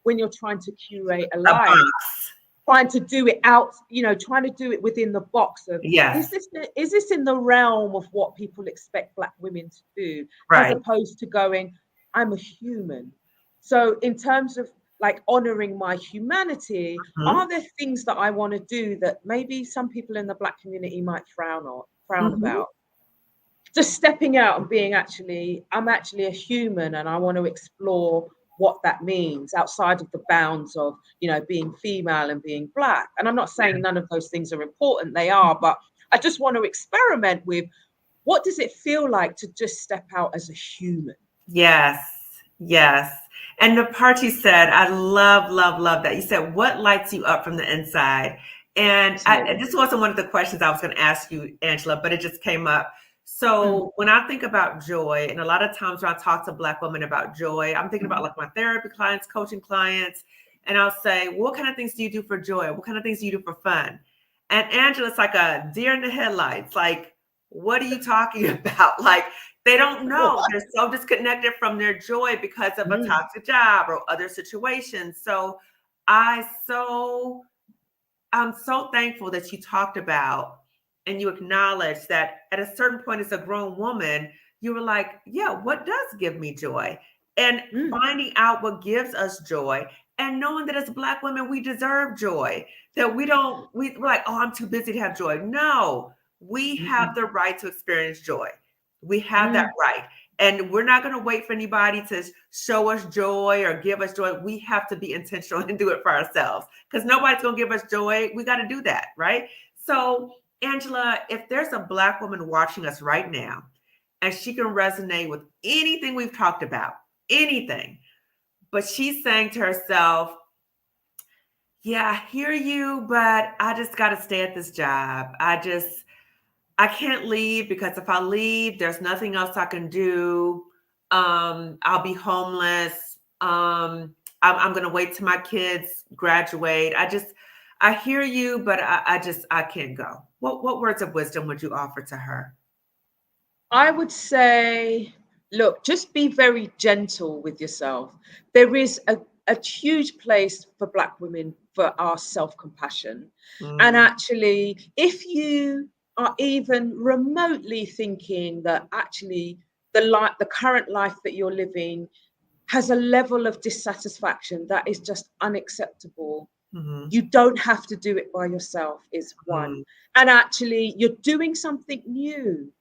when you're trying to curate a A life, box. trying to do it out, trying to do it within the box of, is Yes, this in the realm of what people expect Black women to do, as right. opposed to going, I'm a human. So in terms of like honoring my humanity, Mhm, are there things that I want to do that maybe some people in the Black community might frown mhm, about? Just stepping out and being I'm actually a human and I want to explore what that means outside of the bounds of, being female and being Black. And I'm not saying none of those things are important, they are, but I just want to experiment with, what does it feel like to just step out as a human? yes, yes. And the part you said, I love, love, love that. You said, what lights you up from the inside? And Absolutely. this wasn't one of the questions I was going to ask you, Angela, but it just came up. Mm, So when I think about joy, and a lot of times when I talk to Black women about joy, I'm thinking about like my therapy clients, coaching clients, and I'll say, what kind of things do you do for joy? What kind of things do you do for fun? And Angela's like a deer in the headlights. Like, what are you talking about? Like, they don't know. They're so disconnected from their joy because of a Mm, toxic job or other situations. So I so I'm so thankful that you talked about and you acknowledged that at a certain point as a grown woman, you were like, yeah, what does give me joy? And mm, finding out what gives us joy and knowing that as Black women, we deserve joy, that we're like, oh, I'm too busy to have joy. No, we have mm, the right to experience joy. We have that mm. right. And we're not going to wait for anybody to show us joy or give us joy. We have to be intentional and do it for ourselves because nobody's going to give us joy. We got to do that, right? So, Angela, if there's a Black woman watching us right now and she can resonate with anything we've talked about, anything, but she's saying to herself, yeah, I hear you, but I just got to stay at this job. I can't leave because if I leave, there's nothing else I can do. I'll be homeless. I'm going to wait till my kids graduate. I hear you, but I can't go. What words of wisdom would you offer to her? I would say, look, just be very gentle with yourself. There is a huge place for Black women for our self compassion. And Mm, actually, if you are even remotely thinking that actually the current life that you're living has a level of dissatisfaction that is just unacceptable, mhm, you don't have to do it by yourself, is one. mm, And actually, you're doing something new.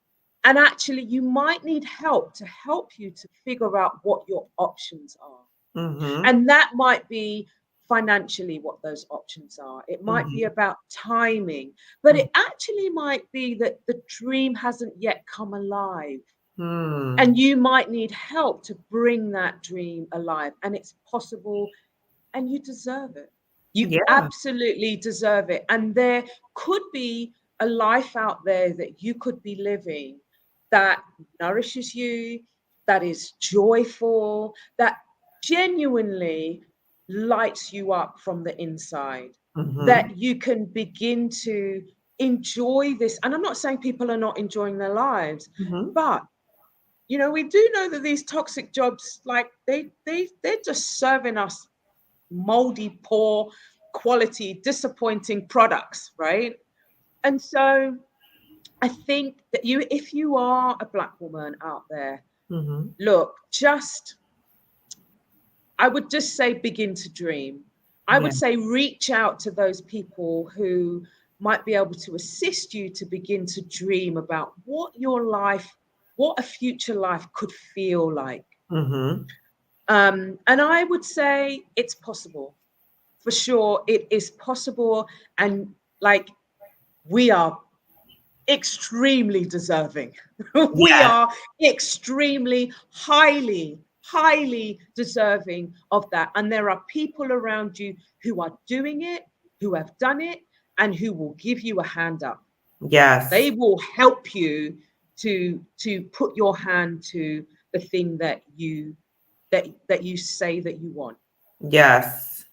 And actually, you might need help to help you to figure out what your options are. mhm, And that might be financially what those options are. It might be mhm, about timing, but mhm, it actually might be that the dream hasn't yet come alive. And mm. you might need help to bring that dream alive. And it's possible and you deserve it. You Yeah. absolutely deserve it. And there could be a life out there that you could be living that nourishes you, that is joyful, that genuinely lights you up from the inside, Mhm, that you can begin to enjoy this. And I'm not saying people are not enjoying their lives, mhm. but we do know that these toxic jobs, like they're just serving us moldy, poor quality, disappointing products, right? And so I think that if you are a Black woman out there, Mhm. look, I would just say begin to dream. I Yeah. would say reach out to those people who might be able to assist you to begin to dream about what a future life could feel like. Mhm. And I would say it's possible. For sure, it is possible. And like, we are extremely deserving. We Yes. are extremely, highly deserving of that. And there are people around you who are doing it, who have done it, and who will give you a hand up. They Yes. will help you to put your hand to the thing that you say that you want. Yes.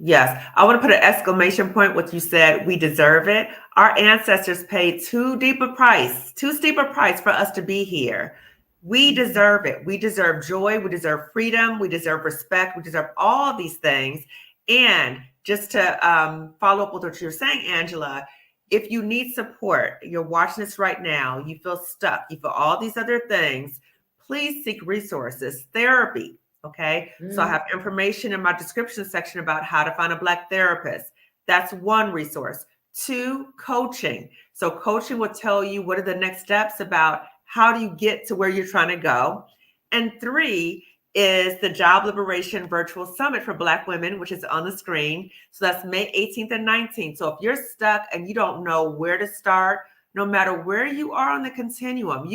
Yes. I want to put an exclamation point what you said. We deserve it. Our ancestors paid too steep a price for us to be here. We Mhm. deserve it. We deserve joy. We deserve freedom. We deserve respect. We deserve all these things. And just to follow up with what you're saying, Angela, if you need support, you're watching this right now, you feel stuck, you feel all these other things, please seek resources, therapy. Okay. So I Mm, have information in my description section about how to find a Black therapist. That's one resource. Two, coaching. So coaching will tell you what are the next steps about how do you get to where you're trying to go. And three is the Job Liberation Virtual Summit for Black women, which is on the screen. So that's May 18th and 19th. So if you're stuck and you don't know where to start, no matter where you are on the continuum,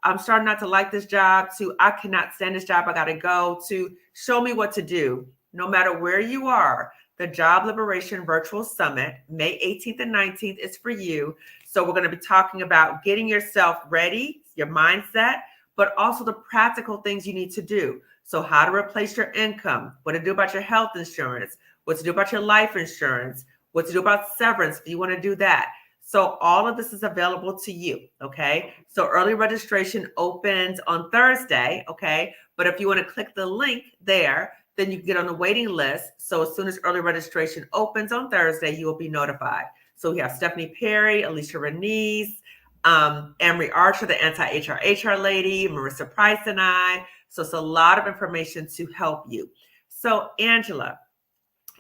I'm starting not to like this job, to I cannot stand this job, I got to go, to show me what to do. No matter where you are, the Job Liberation Virtual Summit, May 18th and 19th, is for you. So we're going to be talking about getting yourself ready, your mindset, but also the practical things you need to do. So how to replace your income, what to do about your health insurance, what to do about your life insurance, what to do about severance if you want to do that. So all of this is available to you, okay? So early registration opens on Thursday, okay? But if you want to click the link there, then you can get on the waiting list. So as soon as early registration opens on Thursday, you will be notified. So we have Stephanie Perry, Alicia Renese, Amory Archer, the anti-HR lady, Marissa Price, and I. So it's a lot of information to help you. So Angela,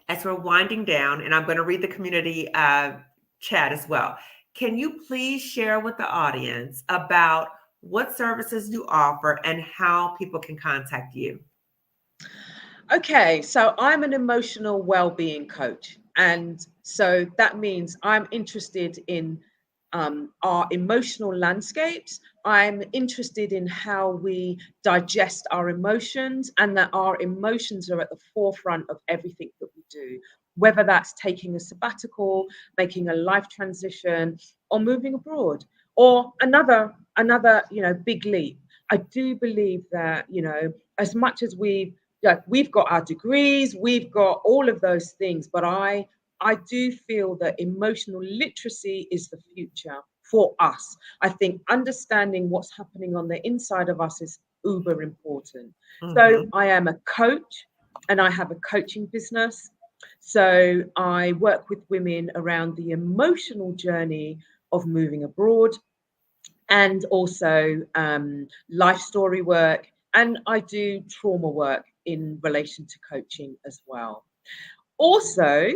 as we're winding down, and I'm going to read the community chat as well, can you please share with the audience about what services you offer and how people can contact you? Okay, so I'm an emotional well-being coach, and so that means I'm interested in our emotional landscapes. I'm interested in how we digest our emotions, and that our emotions are at the forefront of everything that we do, whether that's taking a sabbatical, making a life transition, or moving abroad, or another big leap. I do believe that as much as we've got our degrees, we've got all of those things, but I do feel that emotional literacy is the future for us. I think understanding what's happening on the inside of us is uber important. So Mm-hmm. I am a coach and I have a coaching business. So I work with women around the emotional journey of moving abroad, and also life story work. And I do trauma work in relation to coaching as well. Also,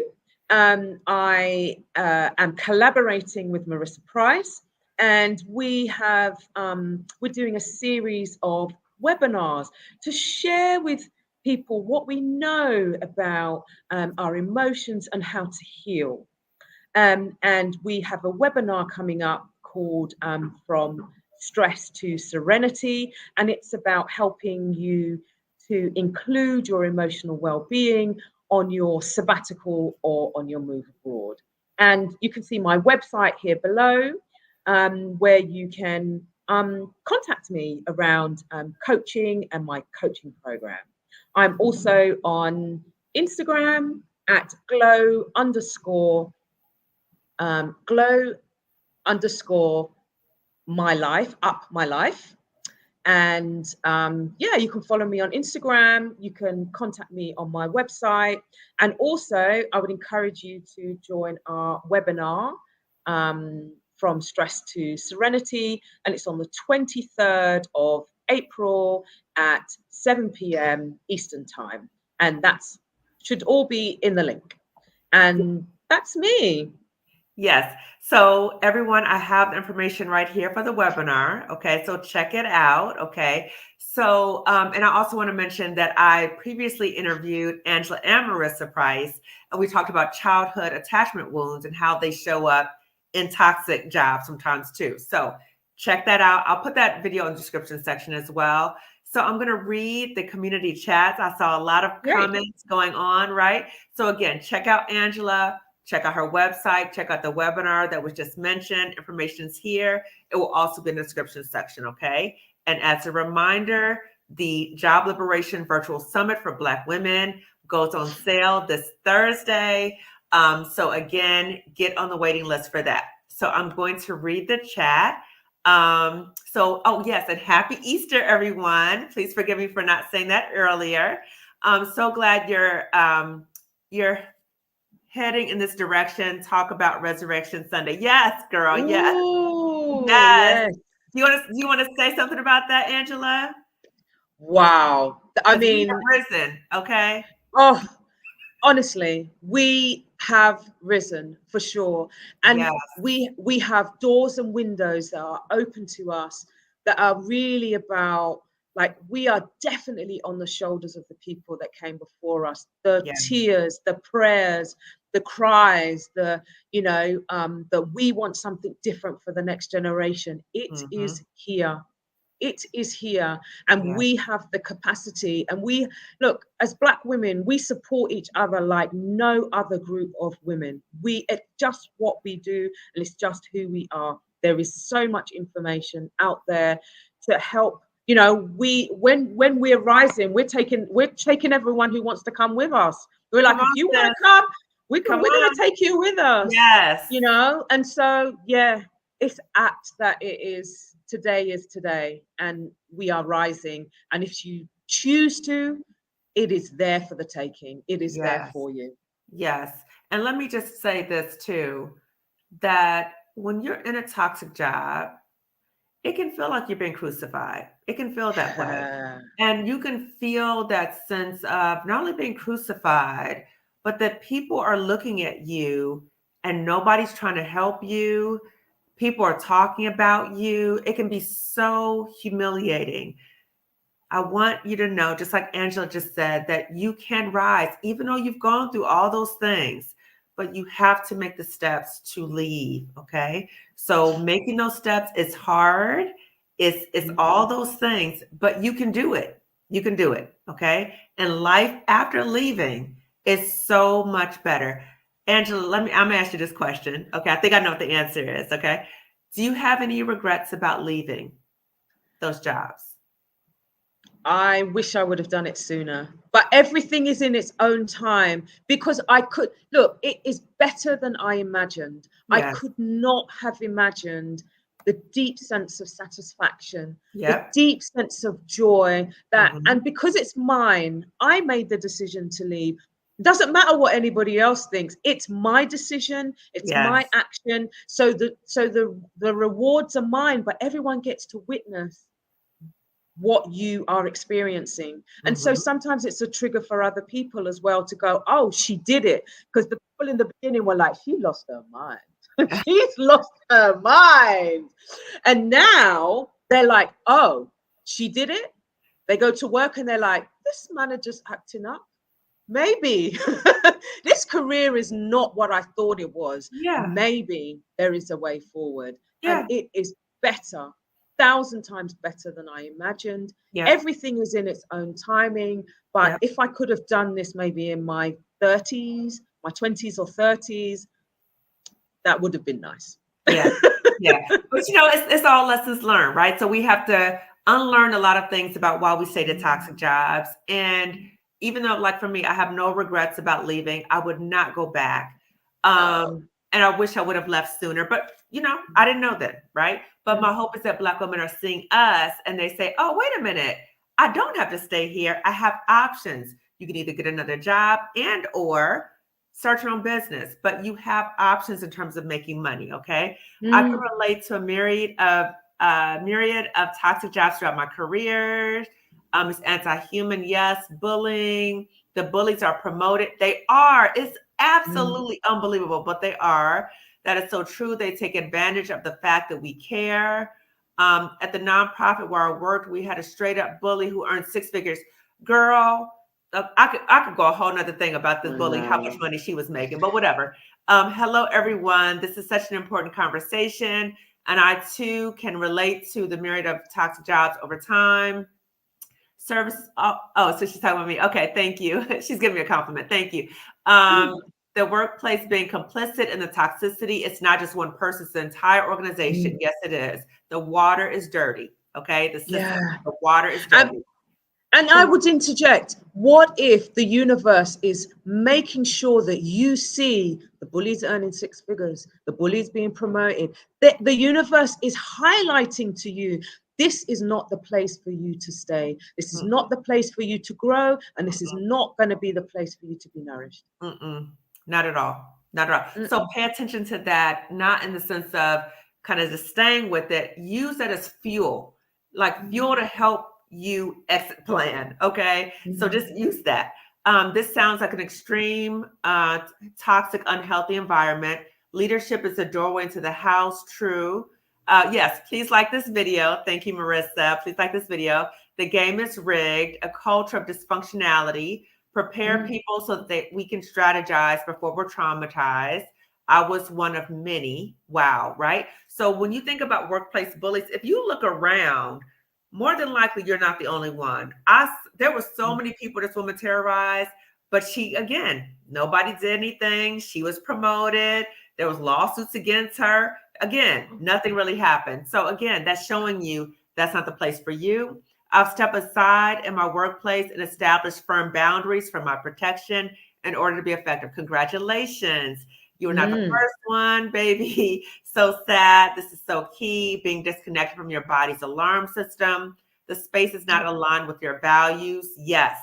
I am collaborating with Marissa Price, and we're doing a series of webinars to share with people what we know about our emotions and how to heal. And we have a webinar coming up called From Stress to Serenity, and it's about helping you to include your emotional well-being on your sabbatical or on your move abroad. And you can see my website here below, where you can contact me around coaching and my coaching program. I'm also on Instagram at glow underscore my life, up my life. And yeah, you can follow me on Instagram. You can contact me on my website. And also, I would encourage you to join our webinar, From Stress to Serenity. And it's on the 23rd of April at 7 p.m. Eastern Time. And that's should all be in the link. And that's me. Yes. So everyone, I have the information right here for the webinar. Okay. So check it out. Okay. So, and I also want to mention that I previously interviewed Angela and Marissa Price, and we talked about childhood attachment wounds and how they show up in toxic jobs sometimes too. So check that out. I'll put that video in the description section as well. So I'm going to read the community chats. I saw a lot of Great. comments going on, right? So again, check out Angela. Check out her website. Check out the webinar that was just mentioned. Information's here. It will also be in the description section, okay? And as a reminder, the Job Liberation Virtual Summit for Black Women goes on sale this Thursday. So again, get on the waiting list for that. So I'm going to read the chat. Oh yes, and happy Easter, everyone. Please forgive me for not saying that earlier. I'm so glad you're heading in this direction. Talk about Resurrection Sunday. Yes, girl. Yes. Ooh, Yes. yes. You want to say something about that, Angela? Wow. I Because we mean, have risen, okay? oh, honestly, we have risen for sure. And Yes. we have doors and windows that are open to us that are really about, like, we are definitely on the shoulders of the people that came before us. The Yes. tears, the prayers, the cries, that we want something different for the next generation. It Mm-hmm. is here. It is here, and Yes. we have the capacity. And we look, as Black women, we support each other like no other group of women. It's just what we do, and it's just who we are. There is so much information out there to help. When we're rising, we're taking everyone who wants to come with us. We're Come like, if on, you want sis. to come, Come we're going on. to take you with us, Yes. you know? And so, yeah, it's apt that it is today, and we are rising. And if you choose to, it is there for the taking. It is there Yes. for you. Yes. And let me just say this too, that when you're in a toxic job, it can feel like you're being crucified. It can feel that way. And you can feel that sense of not only being crucified, but that people are looking at you and nobody's trying to help you. People are talking about you. It can be so humiliating. I want you to know, just like Angela just said, that you can rise, even though you've gone through all those things, but you have to make the steps to leave. Okay. So making those steps is hard. It's all those things, but you can do it. You can do it. Okay. And life after leaving is so much better. Angela, I'm gonna ask you this question. Okay. I think I know what the answer is. Okay. Do you have any regrets about leaving those jobs? I wish I would have done it sooner, but everything is in its own time, because I could look, it is better than I imagined. I Yes. could not have imagined the deep sense of satisfaction, the Yep. deep sense of joy that, Mhm. and because it's mine, I made the decision to leave. Doesn't matter what anybody else thinks. It's my decision, it's my Yes. action. So the rewards are mine, but everyone gets to witness what you are experiencing. And so Mhm. sometimes it's a trigger for other people as well to go, oh, she did it. Because the people in the beginning were like, she lost her mind. She's lost her mind. And now they're like, oh, she did it. They go to work and they're like, this manager's acting up. Maybe this career is not what I thought it was. Yeah. Maybe there is a way forward, and Yeah. it is better, 1,000 times better than I imagined. Yep. Everything is in its own timing. But Yep. if I could have done this maybe in my 30s, my 20s or 30s, that would have been nice. Yeah. Yeah. But it's all lessons learned, right? So we have to unlearn a lot of things about why we stay to toxic jobs. And even though, like for me, I have no regrets about leaving, I would not go back. No. And I wish I would have left sooner, but I didn't know that, right? But my hope is that Black women are seeing us and they say, oh, wait a minute, I don't have to stay here. I have options. You can either get another job and or start your own business, but you have options in terms of making money. Okay. I can Mm, relate to a myriad of toxic jobs throughout my career. It's anti-human, yes, bullying. The bullies are promoted. They are. It's mm, absolutely unbelievable, but they are. That is so true. They take advantage of the fact that we care. At the nonprofit where I worked, we had a straight up bully who earned six figures. Girl, I could go a whole nother thing about this I bully, how much know. money she was making, but whatever. Hello, everyone. This is such an important conversation. And I too can relate to the myriad of toxic jobs over time. Service. So she's talking about me. Okay, thank you. She's giving me a compliment. Thank you. Um, the workplace being complicit in the toxicity, it's not just one person, it's the entire organization. Mm, Yes, it is. The water is dirty. Okay, the system, yeah. the water is And dirty. And I would interject, what if the universe is making sure that you see the bullies earning six figures, the bullies being promoted? The universe is highlighting to you, this is not the place for you to stay. This is not Mm-mm, the place for you to grow. And this is not going to be the place for you to be nourished. mm-mm. Not at all. Not at all. So Mm-mm. pay attention to that, not in the sense of kind of just staying with it. Use that as fuel, like fuel to help you exit plan. Okay. So Mm-hmm. just use that. This sounds like an extreme, toxic, unhealthy environment. Leadership is a doorway into the house. True. Yes, please like this video. Thank you, Marissa. Please like this video. The game is rigged, a culture of dysfunctionality. Prepare Mm. people so that we can strategize before we're traumatized. I was one of many. Wow, right? So when you think about workplace bullies, if you look around, more than likely you're not the only one. There were so many people this woman terrorized, but she again, nobody did anything. She was promoted. There was lawsuits against her. Again, nothing really happened. So again, that's showing you that's not the place for you. I'll step aside in my workplace and establish firm boundaries for my protection in order to be effective. Congratulations. You are not the Mm. first one, baby. So sad. This is so key. Being disconnected from your body's alarm system. The space is not aligned with your values. Yes.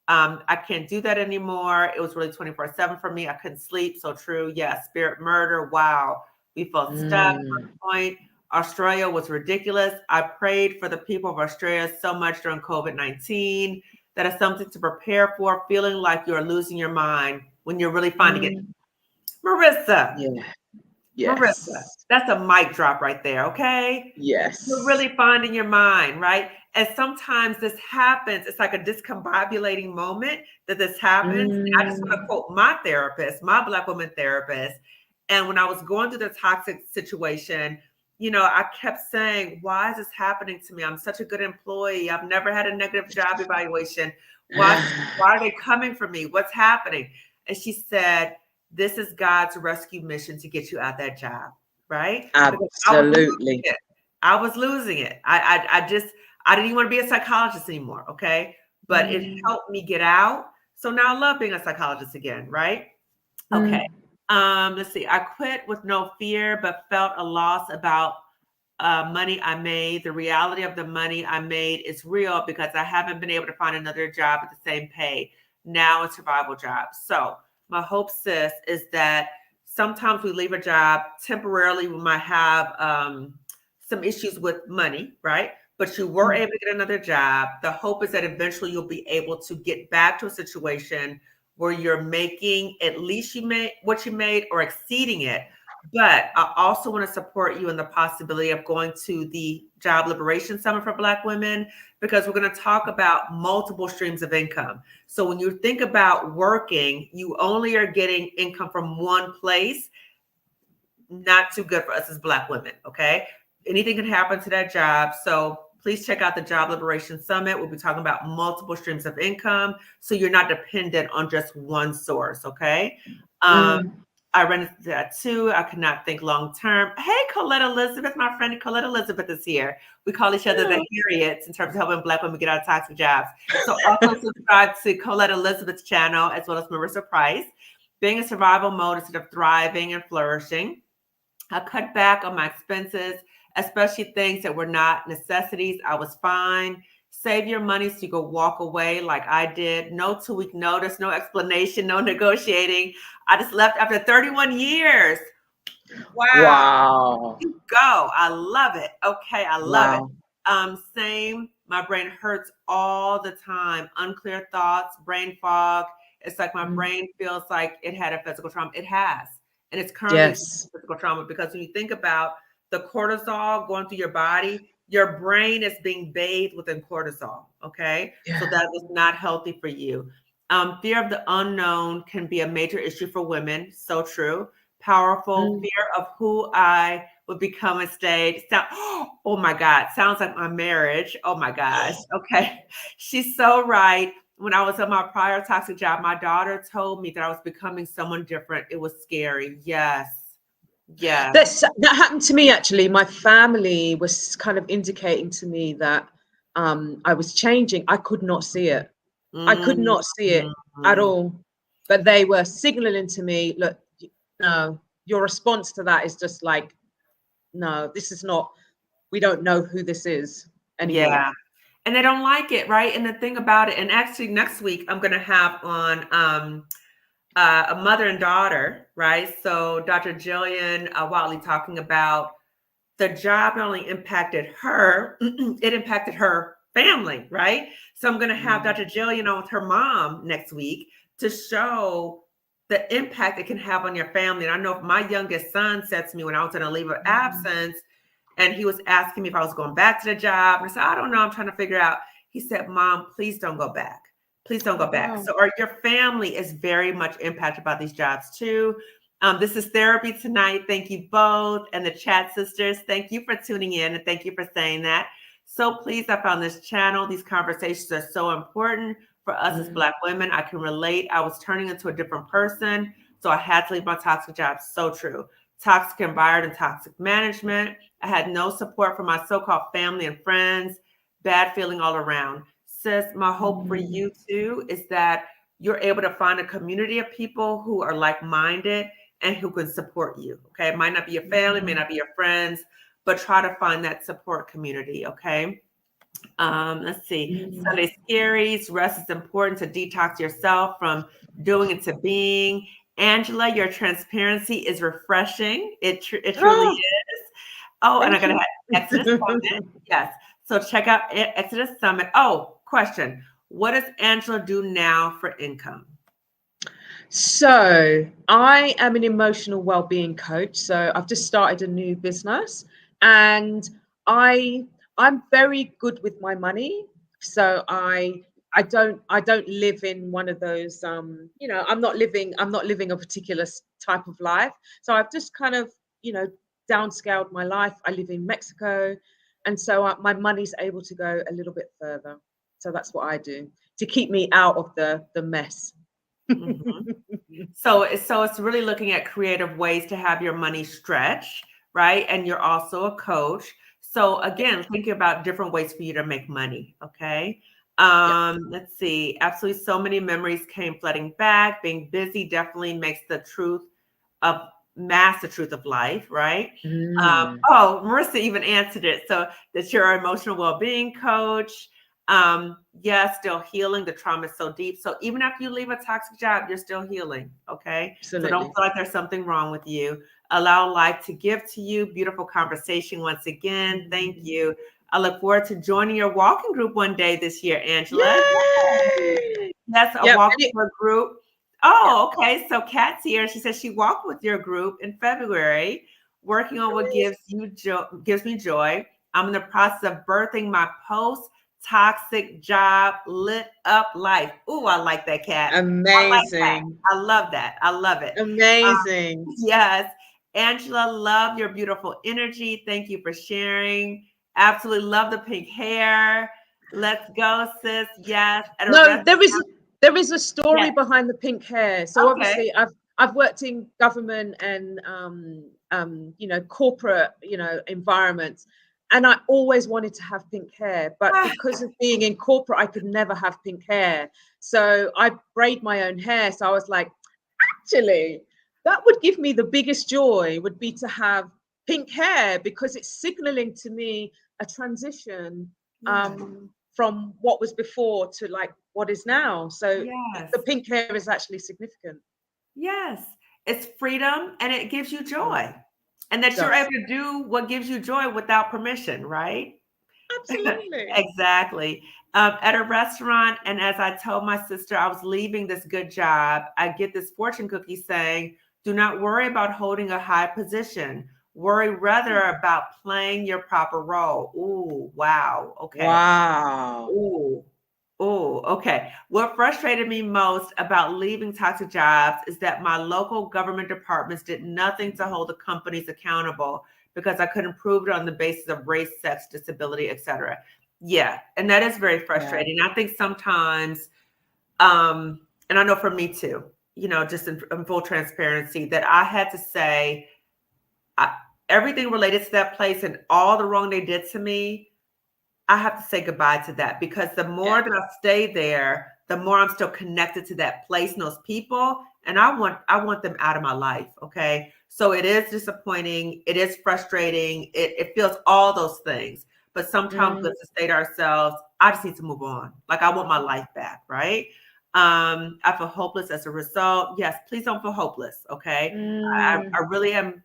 I can't do that anymore. It was really 24/7 for me. I couldn't sleep. So true. Yeah. Spirit murder. Wow. We felt stuck at Mm. one point. Australia was ridiculous. I prayed for the people of Australia so much during COVID-19. That is something to prepare for, feeling like you're losing your mind when you're really finding it. Mm. Marissa, Yeah. Marissa, Yes. that's a mic drop right there, okay? You're Yes. really finding your mind, right? And sometimes this happens. It's like a discombobulating moment that this happens. I just want to Mm. quote my therapist, my Black woman therapist. And when I was going through the toxic situation, I kept saying, why is this happening to me? I'm such a good employee. I've never had a negative job evaluation. Why are they coming for me? What's happening? And she said, this is God's rescue mission to get you out that job, right? Because I was losing Absolutely. it. I was losing it. I didn't even want to be a psychologist anymore. Okay. But it Mm. helped me get out. So now I love being a psychologist again, right? Okay. Mm. Let's see. I quit with no fear, but felt a loss about money I made. The reality of the money I made is real because I haven't been able to find another job at the same pay. Now a survival job. So my hope, sis, is that sometimes we leave a job temporarily. We might have some issues with money, right? But you were Mm. able to get another job. The hope is that eventually you'll be able to get back to a situation where you're making at least you made what you made or exceeding it. But I also want to support you in the possibility of going to the Job Liberation Summit for Black women, because we're going to talk about multiple streams of income. So when you think about working, you only are getting income from one place. Not too good for us as Black women. Okay. Anything can happen to that job. So please check out the Job Liberation Summit. We'll be talking about multiple streams of income, so you're not dependent on just one source. Okay. Um, Mm. I run into that too. I could not think long term. Hey, Colette Elizabeth, my friend Colette Elizabeth is here. We call each other the Harriets in terms of helping Black women get out of toxic jobs. So also subscribe to Colette Elizabeth's channel as well as Marissa Price. Being in survival mode instead of thriving and flourishing. I cut back on my expenses, especially things that were not necessities. I was fine. Save your money so you can walk away like I did. No 2-week notice, no explanation, no negotiating. I just left after 31 years. Wow. Wow. You go. I love it. Okay. I love it. Wow. Same. My brain hurts all the time. Unclear thoughts, brain fog. It's like my Mm. brain feels like it had a physical trauma. It has. And it's currently Yes. physical trauma because when you think about the cortisol going through your body, your brain is being bathed within cortisol. Okay. Yeah. So that is not healthy for you. Fear of the unknown can be a major issue for women. So true. Powerful. Mm. Fear of who I would become a stage. Oh my God. Sounds like my marriage. Oh my gosh. Okay. She's so right. When I was at my prior toxic job, my daughter told me that I was becoming someone different. It was scary. Yes. Yes. That happened to me actually. My family was kind of indicating to me that I was changing. I could not see it. I could Mm, not see it at mm. all. But they were signaling to me, look, no, your response to that is just like, no, this is not, we don't know who this is anymore. Yeah. And they don't like it, right? And the thing about it, and actually next week I'm going to have on a mother and daughter, right? So Dr. Jillian Watley talking about the job not only impacted her, it impacted her family, right? So I'm going to have Mm. Dr. Jillian on with her mom next week to show the impact it can have on your family. And I know my youngest son said to me when I was on a leave of absence, and he was asking me if I was going back to the job. And I said, I don't know. I'm trying to figure out. He said, Mom, please don't go back. Please don't Oh, go back. wow. So your family is very much impacted by these jobs too. This is therapy tonight. Thank you both. And the chat sisters, thank you for tuning in and thank you for saying that. So pleased I found this channel. These conversations are so important for us as Mm. Black women. I can relate. I was turning into a different person. So I had to leave my toxic job. So true. Toxic environment and toxic management. I had no support from my so-called family and friends. Bad feeling all around. Sis, my hope for Mm. you too is that you're able to find a community of people who are like-minded and who can support you. Okay. It might not be your family, may not be your friends, but try to find that support community. Okay. Let's see. Mm. Sunday scaries. Rest is important to detox yourself from doing into being. Angela, your transparency is refreshing. It truly Oh, is. Oh, and I'm thank gonna you. have Exodus Summit. Yes. So check out Exodus Summit. Oh, question. What does Angela do now for income? So I am an emotional well-being coach. So I've just started a new business, and I I'm very good with my money. So I don't live in one of those I'm not living a particular type of life. So I've just kind of downscaled my life. I live in Mexico, and so my money's able to go a little bit further. So that's what I do to keep me out of the mess. Mhm. So it's really looking at creative ways to have your money stretch, right? And you're also a coach. So again, thinking about different ways for you to make money. Okay. Yep. Let's see. Absolutely, so many memories came flooding back. Being busy definitely makes the truth of the truth of life, right? Mm, Oh, Marissa even answered it. So that you're an emotional well-being coach. Yes, still healing. The trauma is so deep. So even after you leave a toxic job, you're still healing. Okay. So don't absolutely. feel like there's something wrong with you. Allow life to give to you. Beautiful conversation once again. Thank Mm. you. I look forward to joining your walking group one day this year, Angela. Yay. Yay! Yes, a Yep. walk with your group. Yep. Oh, okay. So Kat's here. She says she walked with your group in February, working on what gives me joy. I'm in the process of birthing my post toxic job lit up life. Ooh, I like that, Kat. I like that. Amazing. I love that. I love it. Amazing. Yes. Angela, love your beautiful energy. Thank you for sharing. Absolutely love the pink hair. Let's go, sis. Yes. At a No, restaurant. there is a story Yes. behind the pink hair. So Okay. obviously I've worked in government and corporate environments, and I always wanted to have pink hair, but Ah, because of being in corporate I could never have pink hair. So I braid my own hair. So I was like, actually, that would give me the biggest joy would be to have pink hair, because it's signaling to me a transition yes. from what was before to like what is now. So Yes. the pink hair is actually significant. Yes. It's freedom and it gives you Mm, joy. And that you're does. able to do what gives you joy without permission, right? Absolutely. Exactly. At a restaurant, and as I told my sister I was leaving this good job, I get this fortune cookie saying, do not worry about holding a high position. Worry rather about playing your proper role. Ooh, wow. Okay. Wow. Ooh. Ooh, okay. What frustrated me most about leaving toxic jobs is that my local government departments did nothing to hold the companies accountable because I couldn't prove it on the basis of race, sex, disability, etc. Yeah, and that is very Yeah. frustrating. I think sometimes, and I know for me too, just in full transparency, that I had to say I, everything related to that place and all the wrong they did to me. I have to say goodbye to that because the Yeah. more that I stay there, the more I'm still connected to that place and those people. And I want them out of my life. Okay. So it is disappointing. It is frustrating. It feels all those things. But sometimes we Mm, have to say to ourselves, I just need to move on. Like I want my life back, right? I feel hopeless as a result. Yes, please don't feel hopeless. Okay. I mm, really am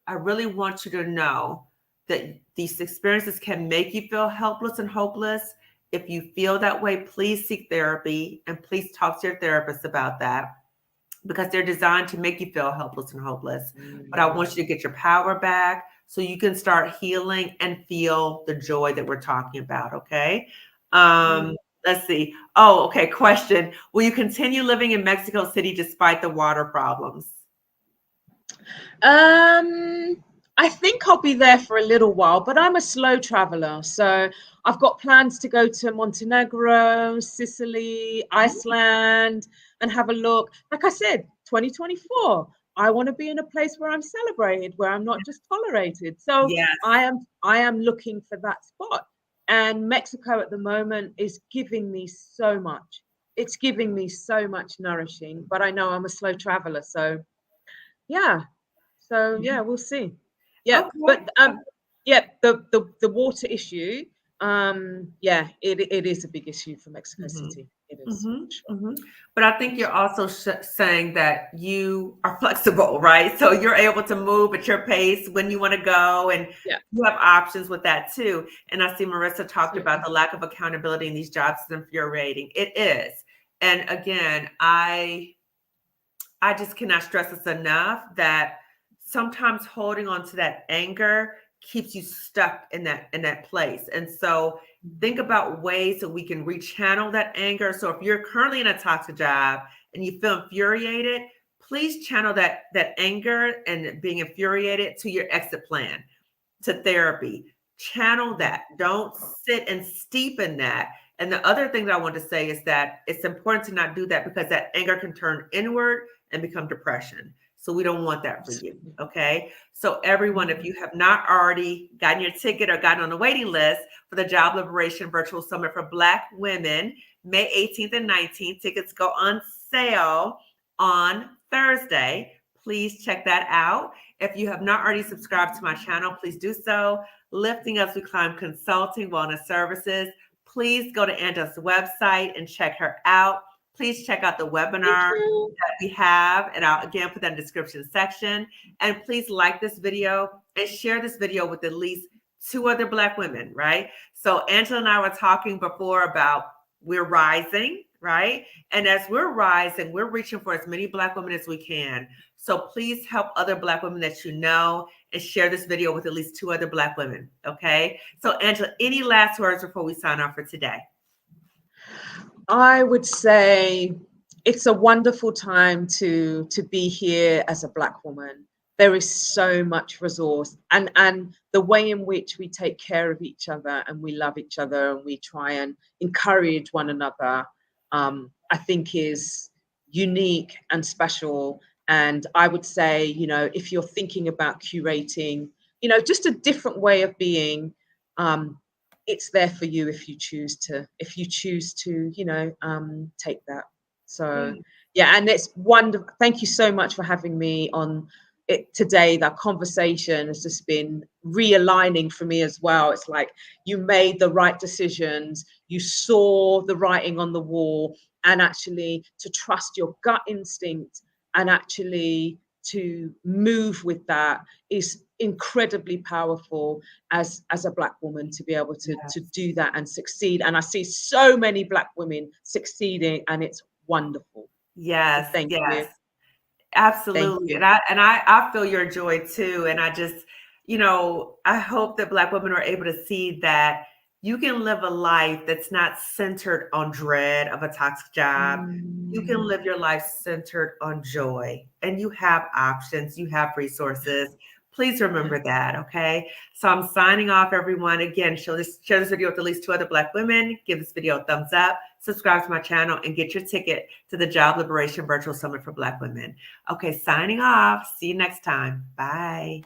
I really want you to know that these experiences can make you feel helpless and hopeless. If you feel that way, please seek therapy and please talk to your therapist about that because they're designed to make you feel helpless and hopeless. But I want mm, you to get your power back so you can start healing and feel the joy that we're talking about. Okay. mm. Let's see. Oh, okay. Question. Will you continue living in Mexico City despite the water problems? Um, I think I'll be there for a little while, but I'm a slow traveler. So I've got plans to go to Montenegro, Sicily, Iceland, and have a look. Like I said, 2024. I want to be in a place where I'm celebrated, where I'm not just tolerated. So Yes. I am looking for that spot. And Mexico at the moment is giving me so much. it's giving me so much nourishing, but I know I'm a slow traveler. So yeah. So yeah, we'll see. Yeah. Okay. But yeah, the water issue, yeah, it is a big issue for Mexico Mhm. City. It is Mhm, for sure. mhm. But I think For you're sure. also saying that you are flexible, right? So you're able to move at your pace when you want to go, and Yeah, you have options with that too. And I see Marissa talked about absolutely. the lack of accountability in these jobs is infuriating. It is. And again, I just cannot stress this enough that sometimes holding on to that anger keeps you stuck in that place. And so think about ways that we can rechannel that anger. So if you're currently in a toxic job and you feel infuriated, please channel that anger and being infuriated to your exit plan, to therapy. Channel that. Don't sit and steep in that. And the other thing that I want to say is that it's important to not do that because that anger can turn inward and become depression. So we don't want that for you. Absolutely. Okay. So, everyone, if Mhm. you have not already gotten your ticket or gotten on the waiting list for the Job Liberation Virtual Summit for Black Women, May 18th and 19th, tickets go on sale on Thursday. Please check that out. If you have not already subscribed to my channel, please do so. Lifting As We Climb Consulting Wellness Services. Please go to Angela's website and check her out. Please check out the Thank webinar you. that we have, and I'll again put that in the description section. And please like this video and share this video with at least 2 other Black women, right? So Angela and I were talking before about we're rising, right? And as we're rising, we're reaching for as many Black women as we can. So please help other Black women that you know and share this video with at least 2 other Black women, okay? So Angela, any last words before we sign off for today? I would say it's a wonderful time to be here as a Black woman. There is so much resource, and the way in which we take care of each other and we love each other and we try and encourage one another, I think is unique and special. And I would say, if you're thinking about curating, just a different way of being, um, it's there for you if you choose to take that. So Thanks. yeah, and it's wonderful. Thank you so much for having me on it today. That conversation has just been realigning for me as well. It's like you made the right decisions, you saw the writing on the wall, and actually to trust your gut instinct and actually to move with that is incredibly powerful as a Black woman, to be able to Yes. do that and succeed. And I see so many Black women succeeding, and it's wonderful. So Yes, thank yes. you. Thank Absolutely. you. And I feel your joy too. And I just, I hope that Black women are able to see that you can live a life that's not centered on dread of a toxic job. You can Mm. live your life centered on joy, and you have options, you have resources. Please Yeah. remember that, okay? So I'm signing off, everyone. Again, share this video with at least 2 other Black women. Give this video a thumbs up, subscribe to my channel, and get your ticket to the Job Liberation Virtual Summit for Black Women. Okay, signing off. See you next time. Bye.